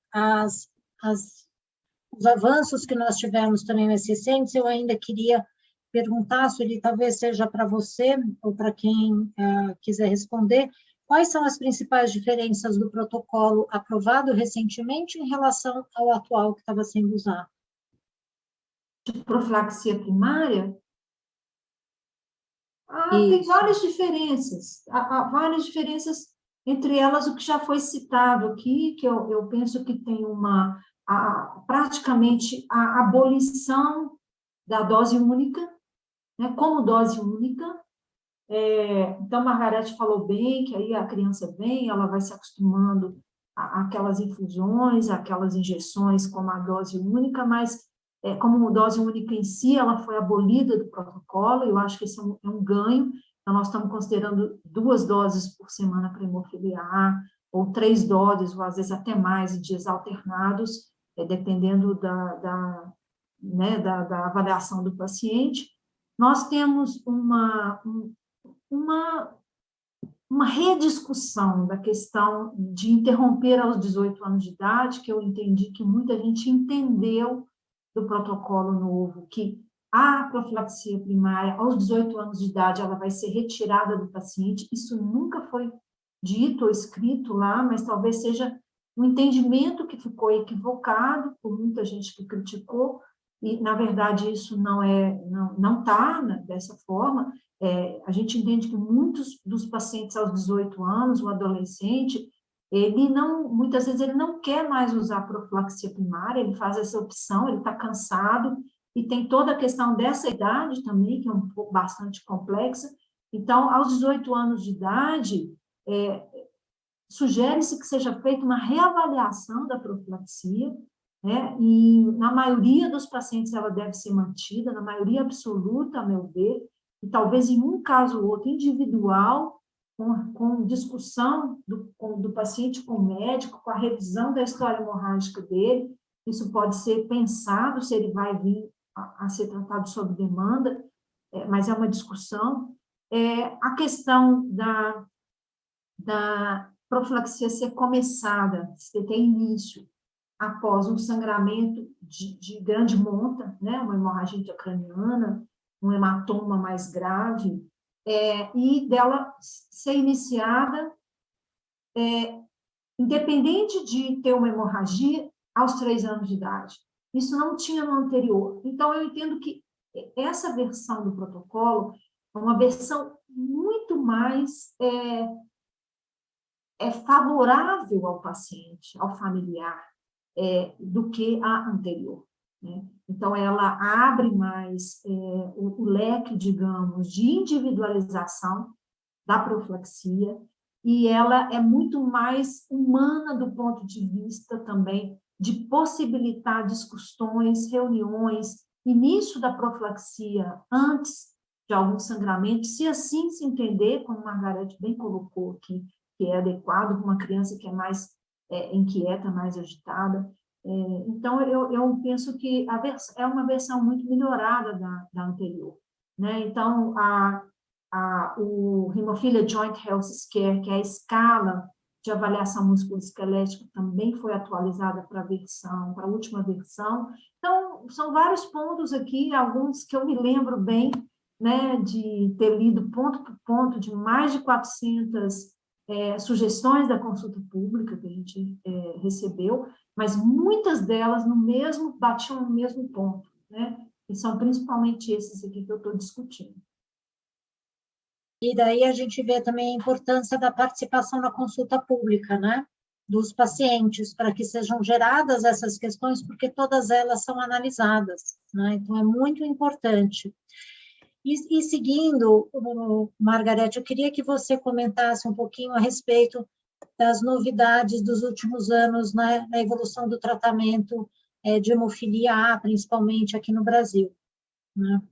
Speaker 1: os avanços que nós tivemos também nesses centros, eu ainda queria perguntar, se ele talvez seja para você ou para quem quiser responder, quais são as principais diferenças do protocolo aprovado recentemente em relação ao atual que estava sendo usado?
Speaker 3: De profilaxia primária, tem várias diferenças, há várias diferenças, entre elas o que já foi citado aqui, que eu penso que tem praticamente a abolição da dose única, né, como dose única. Então, Margarete falou bem, que aí a criança vem, ela vai se acostumando àquelas infusões, àquelas injeções como a dose única, mas como dose única em si, ela foi abolida do protocolo, eu acho que isso é um ganho. Então, nós estamos considerando 2 doses por semana para hemofília A, ou 3 doses, ou às vezes até mais, em dias alternados, dependendo da avaliação do paciente. Nós temos uma rediscussão da questão de interromper aos 18 anos de idade, que eu entendi que muita gente entendeu do protocolo novo, que a profilaxia primária, aos 18 anos de idade, ela vai ser retirada do paciente. Isso nunca foi dito ou escrito lá, mas talvez seja um entendimento que ficou equivocado por muita gente que criticou, e, na verdade, isso não está dessa forma. A gente entende que muitos dos pacientes aos 18 anos, o adolescente, muitas vezes ele não quer mais usar profilaxia primária, ele faz essa opção, ele está cansado, e tem toda a questão dessa idade também, que é bastante complexa. Então, aos 18 anos de idade, sugere-se que seja feita uma reavaliação da profilaxia, né? E na maioria dos pacientes ela deve ser mantida, na maioria absoluta, a meu ver, e talvez em um caso ou outro individual, com discussão do paciente com o médico, com a revisão da história hemorrágica dele. Isso pode ser pensado se ele vai vir a ser tratado sob demanda, mas é uma discussão. A questão da profilaxia ser começada, se ter início, após um sangramento de grande monta, né, uma hemorragia intracraniana, um hematoma mais grave, e dela ser iniciada, independente de ter uma hemorragia, aos 3 anos de idade. Isso não tinha no anterior. Então, eu entendo que essa versão do protocolo é uma versão muito mais favorável ao paciente, ao familiar, do que a anterior, né? Então, ela abre mais o leque, digamos, de individualização da profilaxia, e ela é muito mais humana do ponto de vista também de possibilitar discussões, reuniões, início da profilaxia antes de algum sangramento, se assim se entender, como a Margarete bem colocou aqui, que é adequado para uma criança que é mais inquieta, mais agitada. Então, eu penso que é uma versão muito melhorada da anterior, né? Então, o Hemophilia Joint Health Scale, que é a escala de avaliação musculoesquelética, também foi atualizada para a última versão. Então, são vários pontos aqui, alguns que eu me lembro bem, né, de ter lido ponto por ponto de mais de 400 sugestões da consulta pública que a gente recebeu, mas muitas delas batiam no mesmo ponto, né? E são principalmente esses aqui que eu estou discutindo.
Speaker 1: E daí a gente vê também a importância da participação na consulta pública, né? Dos pacientes, para que sejam geradas essas questões, porque todas elas são analisadas, né? Então, é muito importante. E seguindo, Margarete, eu queria que você comentasse um pouquinho a respeito das novidades dos últimos anos, né, na evolução do tratamento de hemofilia A, principalmente aqui no Brasil, né?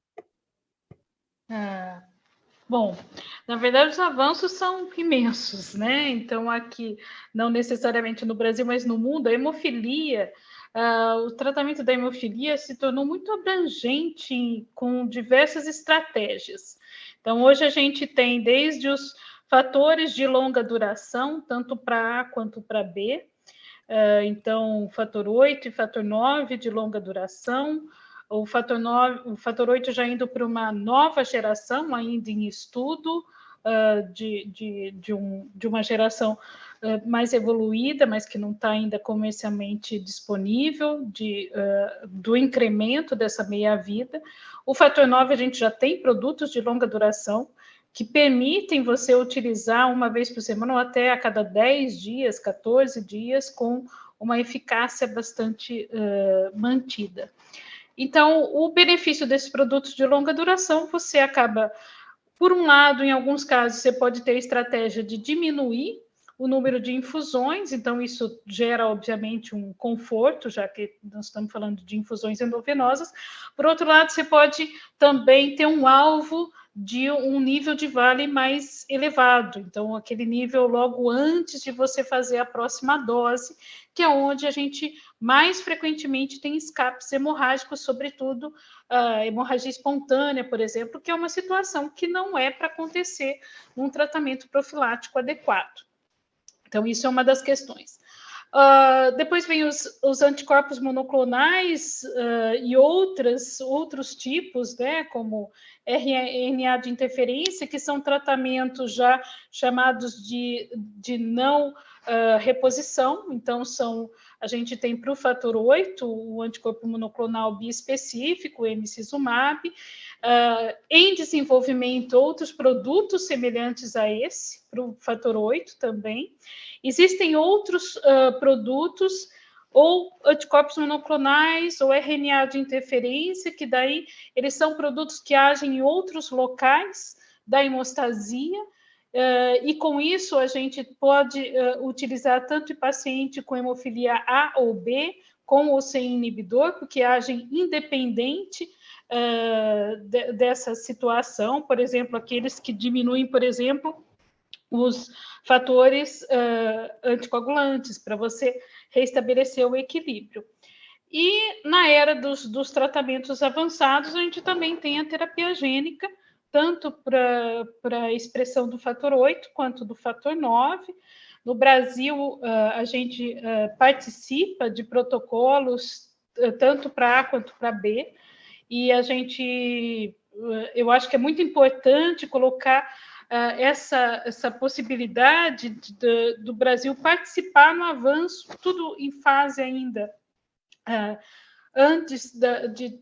Speaker 4: Bom, na verdade, os avanços são imensos, né? Então, aqui, não necessariamente no Brasil, mas no mundo, a hemofilia, o tratamento da hemofilia se tornou muito abrangente com diversas estratégias. Então, hoje a gente tem desde os fatores de longa duração, tanto para A quanto para B, então, fator 8 e fator 9 de longa duração, o fator 8 já indo para uma nova geração, ainda em estudo, de uma geração mais evoluída, mas que não está ainda comercialmente disponível, do incremento dessa meia-vida. O fator 9, a gente já tem produtos de longa duração, que permitem você utilizar uma vez por semana ou até a cada 10 dias, 14 dias, com uma eficácia bastante mantida. Então, o benefício desses produtos de longa duração, você acaba, por um lado, em alguns casos, você pode ter a estratégia de diminuir o número de infusões, então isso gera, obviamente, um conforto, já que nós estamos falando de infusões endovenosas. Por outro lado, você pode também ter um alvo de um nível de vale mais elevado, então aquele nível logo antes de você fazer a próxima dose, que é onde a gente mais frequentemente tem escapes hemorrágicos, sobretudo hemorragia espontânea, por exemplo, que é uma situação que não é para acontecer num tratamento profilático adequado. Então, isso é uma das questões. Depois vem os anticorpos monoclonais e outros tipos, né, como RNA de interferência, que são tratamentos já chamados de não reposição. Então, a gente tem para o fator 8, o anticorpo monoclonal biespecífico, o emicizumab, em desenvolvimento outros produtos semelhantes a esse, para o fator 8 também. Existem outros produtos, ou anticorpos monoclonais, ou RNA de interferência, que daí eles são produtos que agem em outros locais da hemostasia, e com isso a gente pode utilizar tanto em paciente com hemofilia A ou B, com ou sem inibidor, porque agem independente dessa situação. Por exemplo, aqueles que diminuem, por exemplo, os fatores anticoagulantes, para você restabelecer o equilíbrio. E na era dos tratamentos avançados, a gente também tem a terapia gênica, tanto para a expressão do fator 8 quanto do fator 9. No Brasil, a gente participa de protocolos tanto para A quanto para B, e eu acho que é muito importante colocar essa possibilidade do Brasil participar no avanço, tudo em fase ainda antes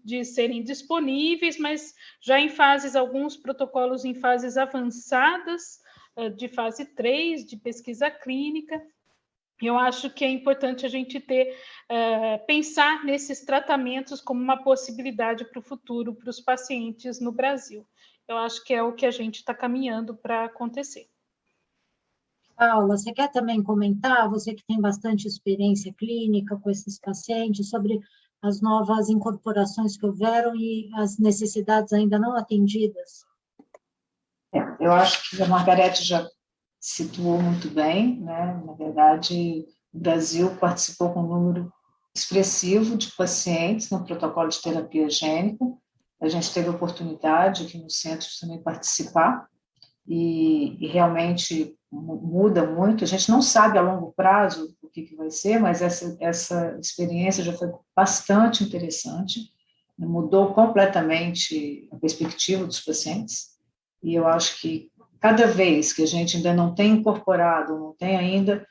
Speaker 4: de serem disponíveis, mas já em fases, alguns protocolos em fases avançadas, de fase 3, de pesquisa clínica. Eu acho que é importante a gente pensar nesses tratamentos como uma possibilidade para o futuro, para os pacientes no Brasil. Eu acho que é o que a gente está caminhando para acontecer.
Speaker 1: Paula, você quer também comentar, você que tem bastante experiência clínica com esses pacientes, sobre as novas incorporações que houveram e as necessidades ainda não atendidas?
Speaker 5: Eu acho que a Margarete já situou muito bem, né? Na verdade, o Brasil participou com um número expressivo de pacientes no protocolo de terapia gênica. A gente teve a oportunidade aqui no centro de também participar, e realmente muda muito. A gente não sabe a longo prazo o que vai ser, mas essa experiência já foi bastante interessante, mudou completamente a perspectiva dos pacientes, e eu acho que cada vez que a gente ainda não tem incorporado, não tem ainda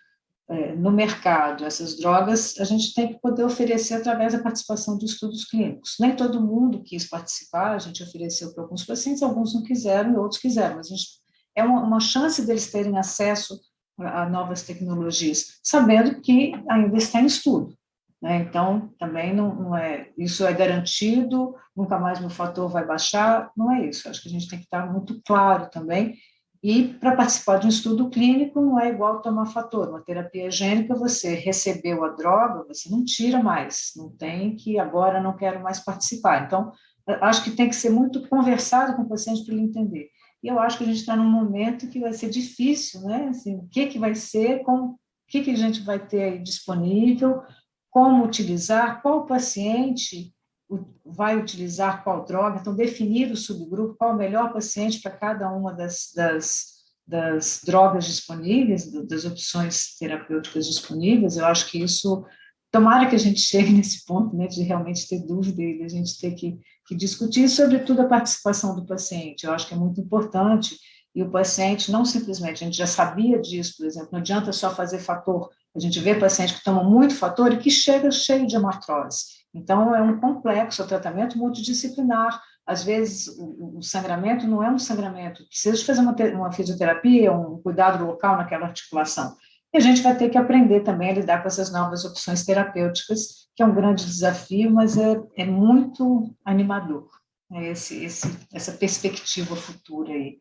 Speaker 5: no mercado essas drogas, a gente tem que poder oferecer através da participação de estudos clínicos. Nem todo mundo quis participar, a gente ofereceu para alguns pacientes, alguns não quiseram e outros quiseram, mas a gente, é uma chance deles terem acesso a novas tecnologias, sabendo que ainda está em estudo, né? Então, também não é, isso é garantido, nunca mais meu fator vai baixar, não é isso. Acho que a gente tem que estar muito claro também. E para participar de um estudo clínico não é igual tomar fator. Uma terapia gênica, você recebeu a droga, você não tira mais, não tem que agora não quero mais participar. Então, acho que tem que ser muito conversado com o paciente para ele entender. E eu acho que a gente está num momento que vai ser difícil, né? Assim, o que vai ser, o que a gente vai ter aí disponível, como utilizar, qual paciente vai utilizar qual droga, então definir o subgrupo, qual o melhor paciente para cada uma das drogas disponíveis, das opções terapêuticas disponíveis. Eu acho que isso, tomara que a gente chegue nesse ponto, né, de realmente ter dúvida e de a gente ter que discutir, sobretudo a participação do paciente. Eu acho que é muito importante, e o paciente não simplesmente, a gente já sabia disso, por exemplo, não adianta só fazer fator, a gente vê paciente que toma muito fator e que chega cheio de hemartrose. Então, é um complexo, o tratamento multidisciplinar. Às vezes, o sangramento não é um sangramento, precisa de fazer uma fisioterapia, um cuidado local naquela articulação. E a gente vai ter que aprender também a lidar com essas novas opções terapêuticas, que é um grande desafio, mas é muito animador, né, essa perspectiva futura aí.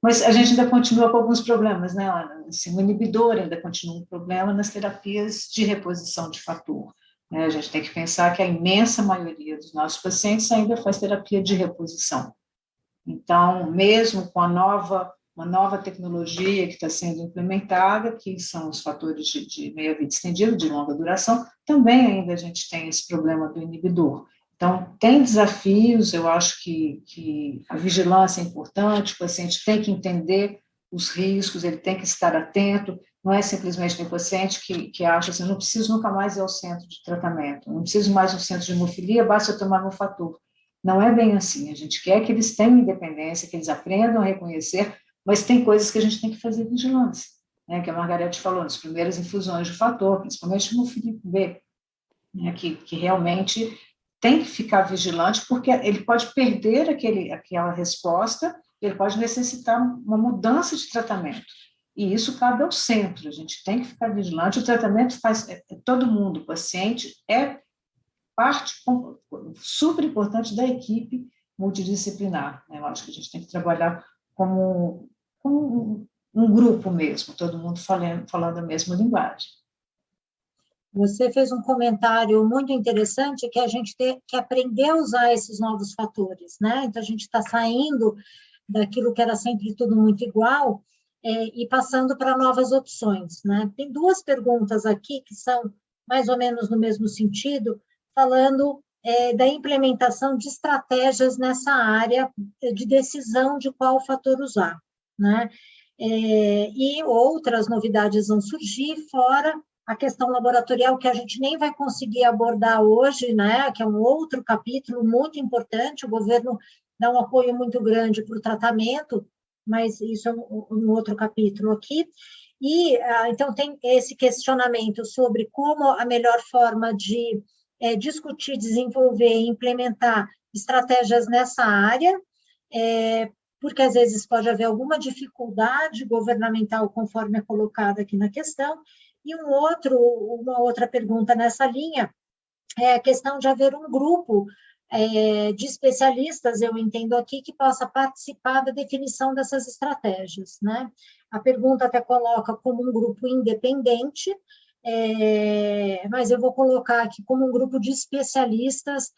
Speaker 5: Mas a gente ainda continua com alguns problemas, né, Ana? Assim, o inibidor ainda continua um problema nas terapias de reposição de fator. A gente tem que pensar que a imensa maioria dos nossos pacientes ainda faz terapia de reposição. Então, mesmo com uma nova tecnologia que está sendo implementada, que são os fatores de meia-vida estendida, de longa duração, também ainda a gente tem esse problema do inibidor. Então, tem desafios, eu acho que a vigilância é importante, o paciente tem que entender os riscos, ele tem que estar atento, não é simplesmente o paciente que acha assim, não preciso nunca mais ir ao centro de tratamento, não preciso mais no centro de hemofilia, basta eu tomar meu fator. Não é bem assim, a gente quer que eles tenham independência, que eles aprendam a reconhecer, mas tem coisas que a gente tem que fazer vigilância, né, que a Margarete falou, nas primeiras infusões de fator, principalmente hemofilia B, né, que realmente tem que ficar vigilante, porque ele pode perder aquela resposta, ele pode necessitar uma mudança de tratamento. E isso cabe ao centro, a gente tem que ficar vigilante. O tratamento faz todo mundo, o paciente é parte super importante da equipe multidisciplinar, né? Eu acho que a gente tem que trabalhar como um grupo mesmo, todo mundo falando a mesma linguagem.
Speaker 1: Você fez um comentário muito interessante, que a gente tem que aprender a usar esses novos fatores, né? Então, a gente está saindo daquilo que era sempre tudo muito igual, e passando para novas opções, né? Tem duas perguntas aqui que são mais ou menos no mesmo sentido, falando da implementação de estratégias nessa área de decisão de qual fator usar, né? E outras novidades vão surgir, fora a questão laboratorial, que a gente nem vai conseguir abordar hoje, né? Que é um outro capítulo muito importante, o governo dá um apoio muito grande para o tratamento, mas isso é um outro capítulo aqui. E, então, tem esse questionamento sobre como a melhor forma de discutir, desenvolver e implementar estratégias nessa área, porque às vezes pode haver alguma dificuldade governamental, conforme é colocado aqui na questão. E uma outra pergunta nessa linha é a questão de haver um grupo de especialistas, eu entendo aqui, que possa participar da definição dessas estratégias, né? A pergunta até coloca como um grupo independente, mas eu vou colocar aqui como um grupo de especialistas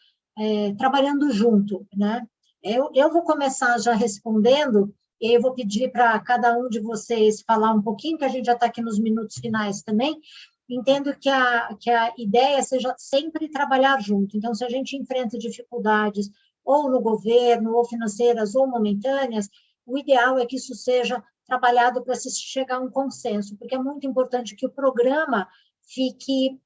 Speaker 1: trabalhando junto, né? Eu vou começar já respondendo, e eu vou pedir para cada um de vocês falar um pouquinho, que a gente já está aqui nos minutos finais também. Entendo que a ideia seja sempre trabalhar junto. Então, se a gente enfrenta dificuldades, ou no governo, ou financeiras, ou momentâneas, o ideal é que isso seja trabalhado para se chegar a um consenso, porque é muito importante que o programa fique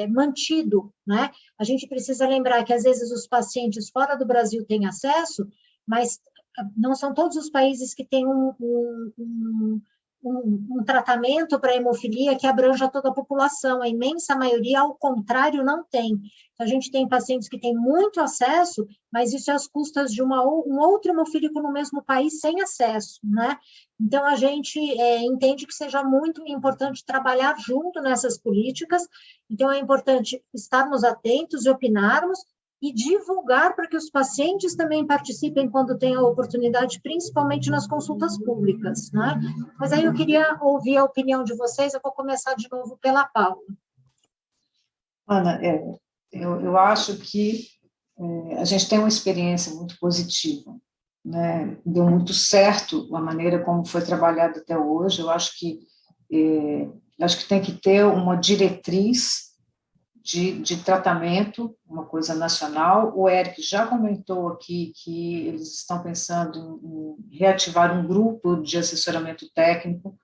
Speaker 1: mantido, né? A gente precisa lembrar que, às vezes, os pacientes fora do Brasil têm acesso, mas não são todos os países que têm um tratamento para hemofilia que abranja toda a população. A imensa maioria, ao contrário, não tem. Então, a gente tem pacientes que têm muito acesso, mas isso é às custas de um outro hemofílico no mesmo país sem acesso, né? Então, a gente entende que seja muito importante trabalhar junto nessas políticas. Então, é importante estarmos atentos e opinarmos, e divulgar para que os pacientes também participem quando têm a oportunidade, principalmente nas consultas públicas, né? Mas aí eu queria ouvir a opinião de vocês, eu vou começar de novo pela Paula.
Speaker 5: Ana, eu acho que a gente tem uma experiência muito positiva, né? Deu muito certo a maneira como foi trabalhado até hoje, eu acho que tem que ter uma diretriz de tratamento, uma coisa nacional. O Eric já comentou aqui que eles estão pensando em reativar um grupo de assessoramento técnico,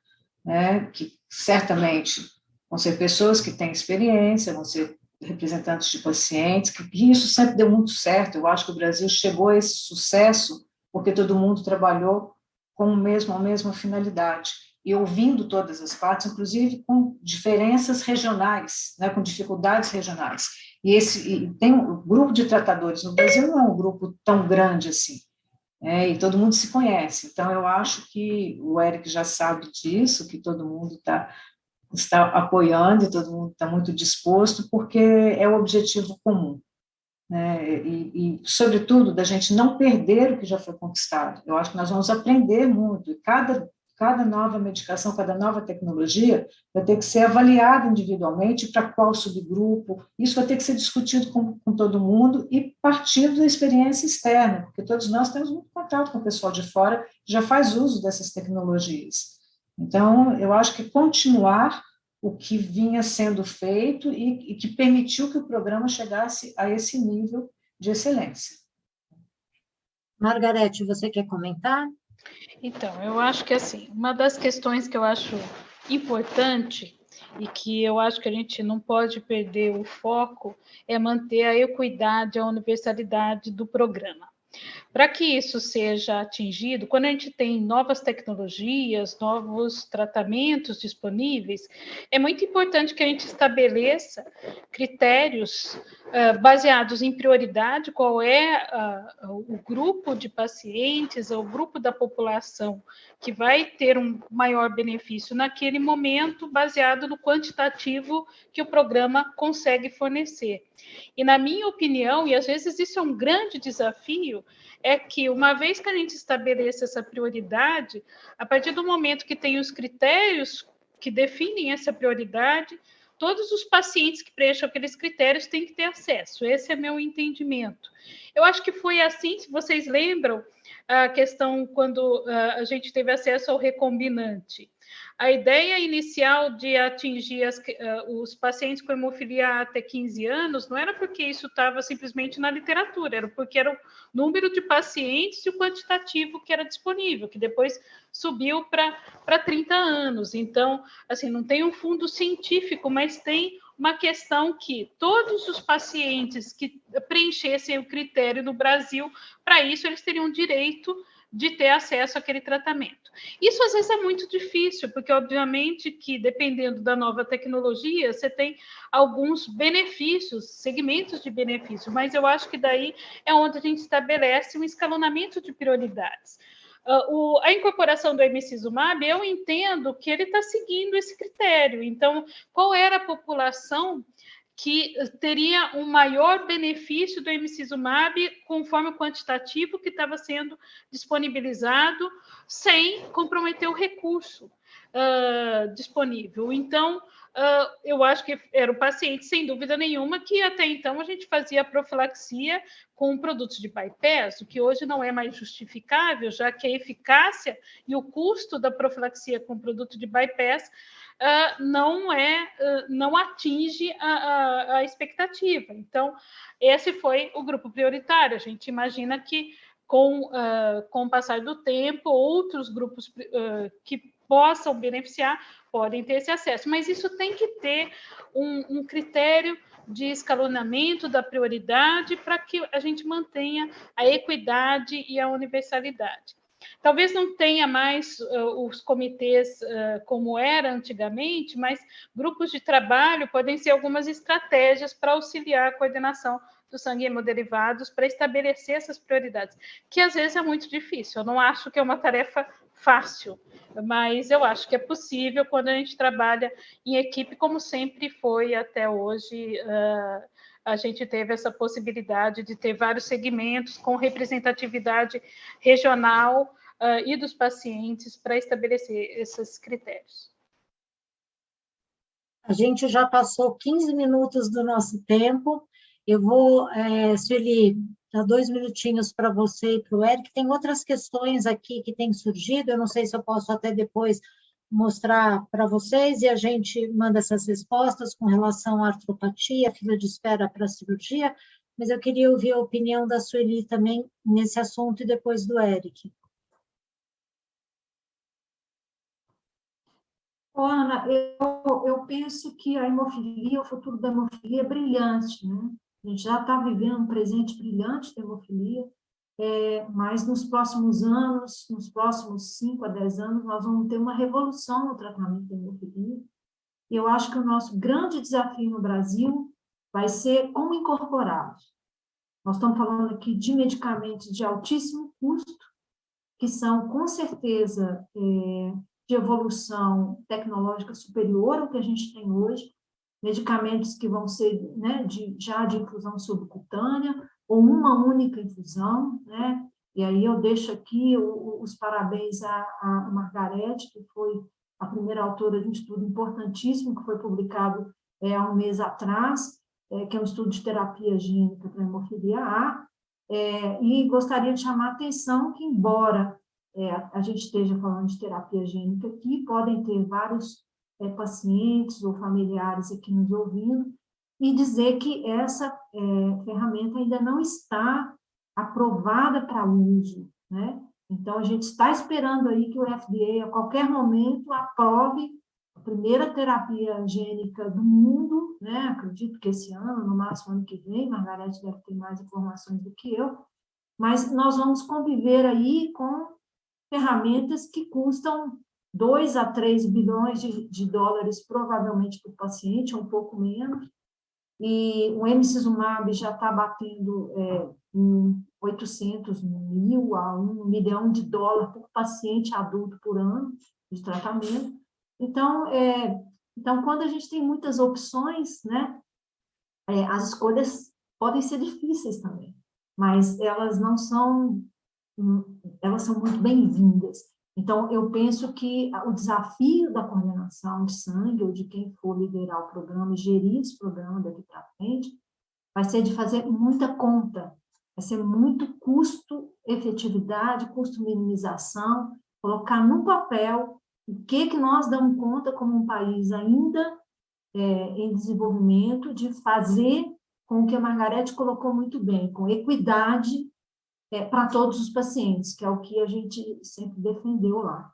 Speaker 5: né, que certamente vão ser pessoas que têm experiência, vão ser representantes de pacientes, que isso sempre deu muito certo. Eu acho que o Brasil chegou a esse sucesso porque todo mundo trabalhou com a mesma finalidade, e ouvindo todas as partes, inclusive com diferenças regionais, né, com dificuldades regionais. E tem um grupo de tratadores no Brasil, não é um grupo tão grande assim, e todo mundo se conhece. Então, eu acho que o Eric já sabe disso, que todo mundo está apoiando, e todo mundo está muito disposto, porque é o objetivo comum, né? E, sobretudo, da gente não perder o que já foi conquistado. Eu acho que nós vamos aprender muito, e cada cada nova medicação, cada nova tecnologia vai ter que ser avaliada individualmente para qual subgrupo, isso vai ter que ser discutido com todo mundo e partindo da experiência externa, porque todos nós temos muito contato com o pessoal de fora que já faz uso dessas tecnologias. Então, eu acho que continuar o que vinha sendo feito e que permitiu que o programa chegasse a esse nível de excelência.
Speaker 1: Margarete, você quer comentar?
Speaker 4: Então, eu acho que, assim, uma das questões que eu acho importante e que eu acho que a gente não pode perder o foco é manter a equidade, a universalidade do programa. Para que isso seja atingido, quando a gente tem novas tecnologias, novos tratamentos disponíveis, é muito importante que a gente estabeleça critérios baseados em prioridade, qual é o grupo de pacientes, o grupo da população que vai ter um maior benefício naquele momento, baseado no quantitativo que o programa consegue fornecer. E, na minha opinião, e às vezes isso é um grande desafio, é que, uma vez que a gente estabeleça essa prioridade, a partir do momento que tem os critérios que definem essa prioridade, todos os pacientes que preencham aqueles critérios têm que ter acesso. Esse é meu entendimento. Eu acho que foi assim, se vocês lembram, a questão quando a gente teve acesso ao recombinante. A ideia inicial de atingir os pacientes com hemofilia até 15 anos não era porque isso estava simplesmente na literatura, era porque era o número de pacientes e o quantitativo que era disponível, que depois subiu para 30 anos. Então, assim, não tem um fundo científico, mas tem uma questão que todos os pacientes que preenchessem o critério no Brasil, para isso eles teriam direito de ter acesso àquele tratamento. Isso, às vezes, é muito difícil, porque, obviamente, que, dependendo da nova tecnologia, você tem alguns benefícios, segmentos de benefício, mas eu acho que daí é onde a gente estabelece um escalonamento de prioridades. A incorporação do emicizumab, eu entendo que ele está seguindo esse critério. Então, qual era a população que teria um maior benefício do emicizumab conforme o quantitativo que estava sendo disponibilizado, sem comprometer o recurso disponível. Então, eu acho que era o paciente, sem dúvida nenhuma, que até então a gente fazia a profilaxia com produtos de bypass, o que hoje não é mais justificável, já que a eficácia e o custo da profilaxia com produto de bypass não atinge a expectativa. Então, esse foi o grupo prioritário. A gente imagina que, com o passar do tempo, outros grupos que possam beneficiar podem ter esse acesso. Mas isso tem que ter um critério de escalonamento da prioridade para que a gente mantenha a equidade e a universalidade. Talvez não tenha mais os comitês como era antigamente, mas grupos de trabalho podem ser algumas estratégias para auxiliar a coordenação do sangue hemoderivados para estabelecer essas prioridades, que às vezes é muito difícil. Eu não acho que é uma tarefa fácil, mas eu acho que é possível quando a gente trabalha em equipe, como sempre foi até hoje. A gente teve essa possibilidade de ter vários segmentos com representatividade regional e dos pacientes para estabelecer esses critérios.
Speaker 1: A gente já passou 15 minutos do nosso tempo. Eu vou, Sueli, dar 2 minutinhos para você e para o Eric. Tem outras questões aqui que têm surgido, eu não sei se eu posso até depois mostrar para vocês, e a gente manda essas respostas com relação à artropatia, fila de espera para cirurgia, mas eu queria ouvir a opinião da Sueli também nesse assunto e depois do Eric.
Speaker 3: Ana, eu penso que a hemofilia, o futuro da hemofilia é brilhante, né? A gente já está vivendo um presente brilhante da hemofilia, mas nos próximos anos, nos próximos 5 a 10 anos, nós vamos ter uma revolução no tratamento da hemofilia. E eu acho que o nosso grande desafio no Brasil vai ser como incorporá-los. Nós estamos falando aqui de medicamentos de altíssimo custo, que são, com certeza, de evolução tecnológica superior ao que a gente tem hoje, medicamentos que vão ser, né, já de infusão subcutânea, ou uma única infusão, né? E aí eu deixo aqui os parabéns à Margarete, que foi a primeira autora de um estudo importantíssimo, que foi publicado há um mês atrás, que é um estudo de terapia gênica para hemofilia A, e gostaria de chamar a atenção que, embora a gente esteja falando de terapia gênica aqui, podem ter vários pacientes ou familiares aqui nos ouvindo, e dizer que essa ferramenta ainda não está aprovada para uso, né? Então, a gente está esperando aí que o FDA, a qualquer momento, aprove a primeira terapia gênica do mundo, né? Acredito que esse ano, no máximo ano que vem, Margarete deve ter mais informações do que eu, mas nós vamos conviver aí com ferramentas que custam 2 a 3 bilhões de dólares, provavelmente, por paciente, um pouco menos, e o emicizumab já está batendo em 800 mil a 1 milhão de dólares por paciente adulto por ano de tratamento. Então, quando a gente tem muitas opções, né, as escolhas podem ser difíceis também, mas elas não são, elas são muito bem-vindas. Então, eu penso que o desafio da coordenação de sangue, ou de quem for liderar o programa e gerir esse programa daqui para frente, vai ser de fazer muita conta, vai ser muito custo, efetividade, custo minimização, colocar no papel o que nós damos conta como um país ainda em desenvolvimento, de fazer com o que a Margarete colocou muito bem, com equidade, para todos os pacientes, que é o que a gente sempre defendeu lá.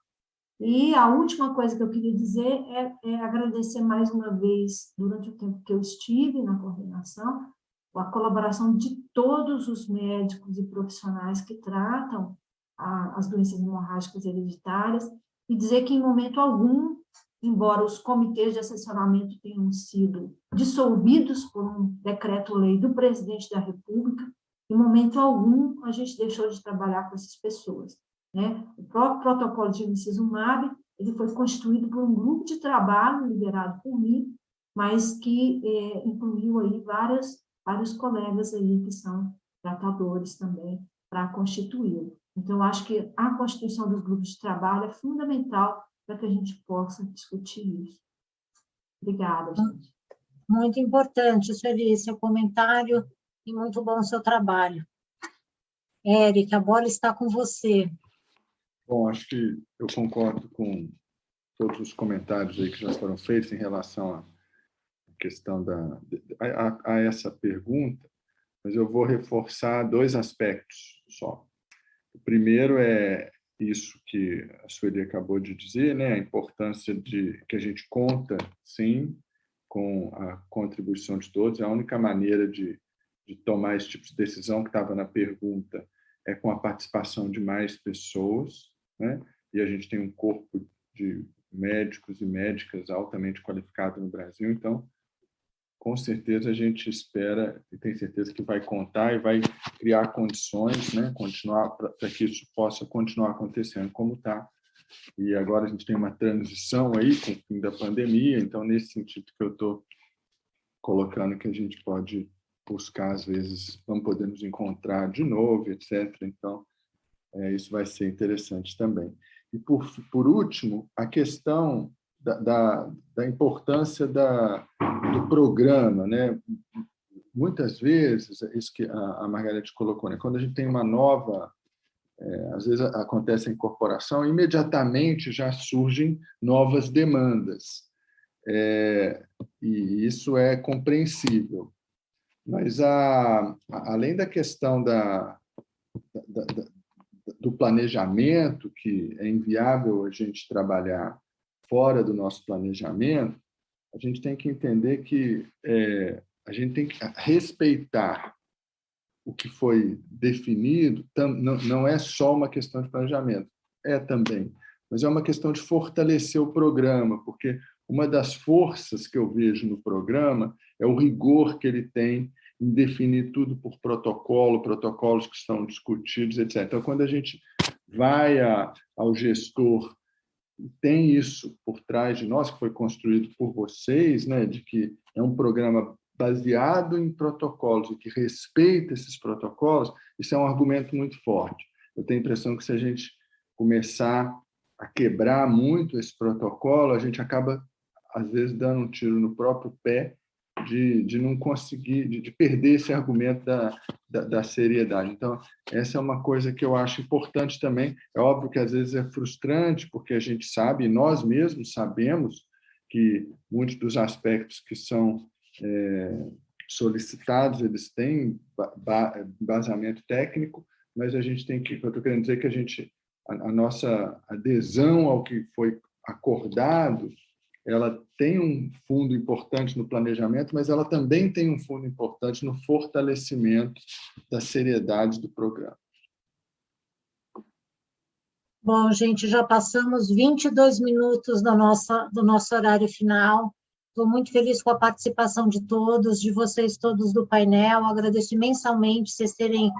Speaker 3: E a última coisa que eu queria dizer é agradecer mais uma vez, durante o tempo que eu estive na coordenação, a colaboração de todos os médicos e profissionais que tratam as doenças hemorrágicas hereditárias, e dizer que, em momento algum, embora os comitês de assessoramento tenham sido dissolvidos por um decreto-lei do presidente da República, em momento algum a gente deixou de trabalhar com essas pessoas, né? O próprio protocolo de emicizumab, ele foi constituído por um grupo de trabalho liderado por mim, mas que incluiu aí vários colegas aí que são tratadores também para constituí-lo. Então, eu acho que a constituição dos grupos de trabalho é fundamental para que a gente possa discutir isso. Obrigada, gente.
Speaker 1: Muito importante, Sueli, seu comentário, e muito bom o seu trabalho. Érica, a bola está com você.
Speaker 2: Bom, acho que eu concordo com todos os comentários aí que já foram feitos em relação à questão a essa pergunta, mas eu vou reforçar 2 aspectos só. O primeiro é isso que a Sueli acabou de dizer, né? A importância de que a gente conta, sim, com a contribuição de todos. A única maneira de tomar esse tipo de decisão que estava na pergunta é com a participação de mais pessoas, né? E a gente tem um corpo de médicos e médicas altamente qualificado no Brasil, então, com certeza a gente espera e tem certeza que vai contar e vai criar condições, né? Continuar para que isso possa continuar acontecendo como está. E agora a gente tem uma transição aí com o fim da pandemia, então, nesse sentido que eu estou colocando, que a gente pode buscar, às vezes, vamos poder nos encontrar de novo, etc. Então, isso vai ser interessante também. E, por último, a questão da importância do programa, né? Muitas vezes, isso que a Margarete colocou, né? Quando a gente tem uma nova, às vezes acontece a incorporação, imediatamente já surgem novas demandas. E isso é compreensível. Mas, além da questão do planejamento, que é inviável a gente trabalhar fora do nosso planejamento, a gente tem que entender que a gente tem que respeitar o que foi definido. Não é só uma questão de planejamento, também, mas é uma questão de fortalecer o programa, porque uma das forças que eu vejo no programa é o rigor que ele tem em definir tudo por protocolos que estão discutidos, etc. Então, quando a gente vai ao gestor, tem isso por trás de nós, que foi construído por vocês, né, de que é um programa baseado em protocolos e que respeita esses protocolos, isso é um argumento muito forte. eu tenho a impressão que se a gente começar a quebrar muito esse protocolo, a gente acaba, às vezes, dando um tiro no próprio pé de não conseguir, de perder esse argumento da seriedade. Então, essa é uma coisa que eu acho importante também. É óbvio que, às vezes, é frustrante, porque a gente sabe, e nós mesmos sabemos, que muitos dos aspectos que são solicitados, eles têm embasamento técnico, mas a gente tem que, eu estou querendo dizer que a nossa adesão ao que foi acordado, ela tem um fundo importante no planejamento, mas ela também tem um fundo importante no fortalecimento da seriedade do programa.
Speaker 1: Bom, gente, já passamos 22 minutos do nosso horário final. Estou muito feliz com a participação de todos, de vocês todos do painel. Agradeço imensamente vocês terem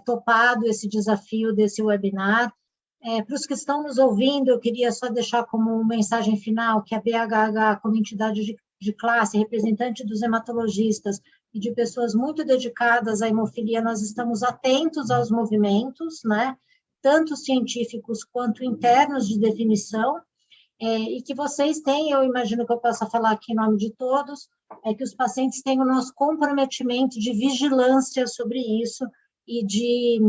Speaker 1: topado esse desafio desse webinar. Para os que estão nos ouvindo, eu queria só deixar como mensagem final que a BHH, como entidade de classe, representante dos hematologistas e de pessoas muito dedicadas à hemofilia, nós estamos atentos aos movimentos, né, tanto científicos quanto internos de definição, e que vocês têm, eu imagino que eu possa falar aqui em nome de todos, que os pacientes têm o nosso comprometimento de vigilância sobre isso e de...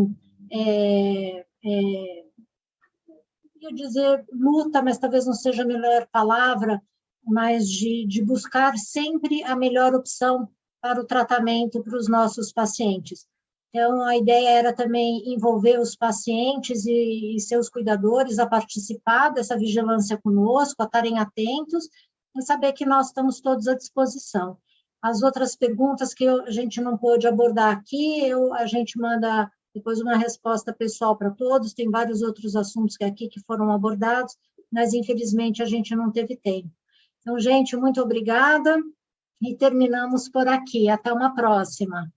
Speaker 1: eu dizer luta, mas talvez não seja a melhor palavra, mas de buscar sempre a melhor opção para o tratamento para os nossos pacientes. Então, a ideia era também envolver os pacientes e seus cuidadores a participar dessa vigilância conosco, a estarem atentos e saber que nós estamos todos à disposição. As outras perguntas que a gente não pôde abordar aqui, a gente manda depois uma resposta pessoal para todos, tem vários outros assuntos aqui que foram abordados, mas infelizmente a gente não teve tempo. Então, gente, muito obrigada e terminamos por aqui. Até uma próxima.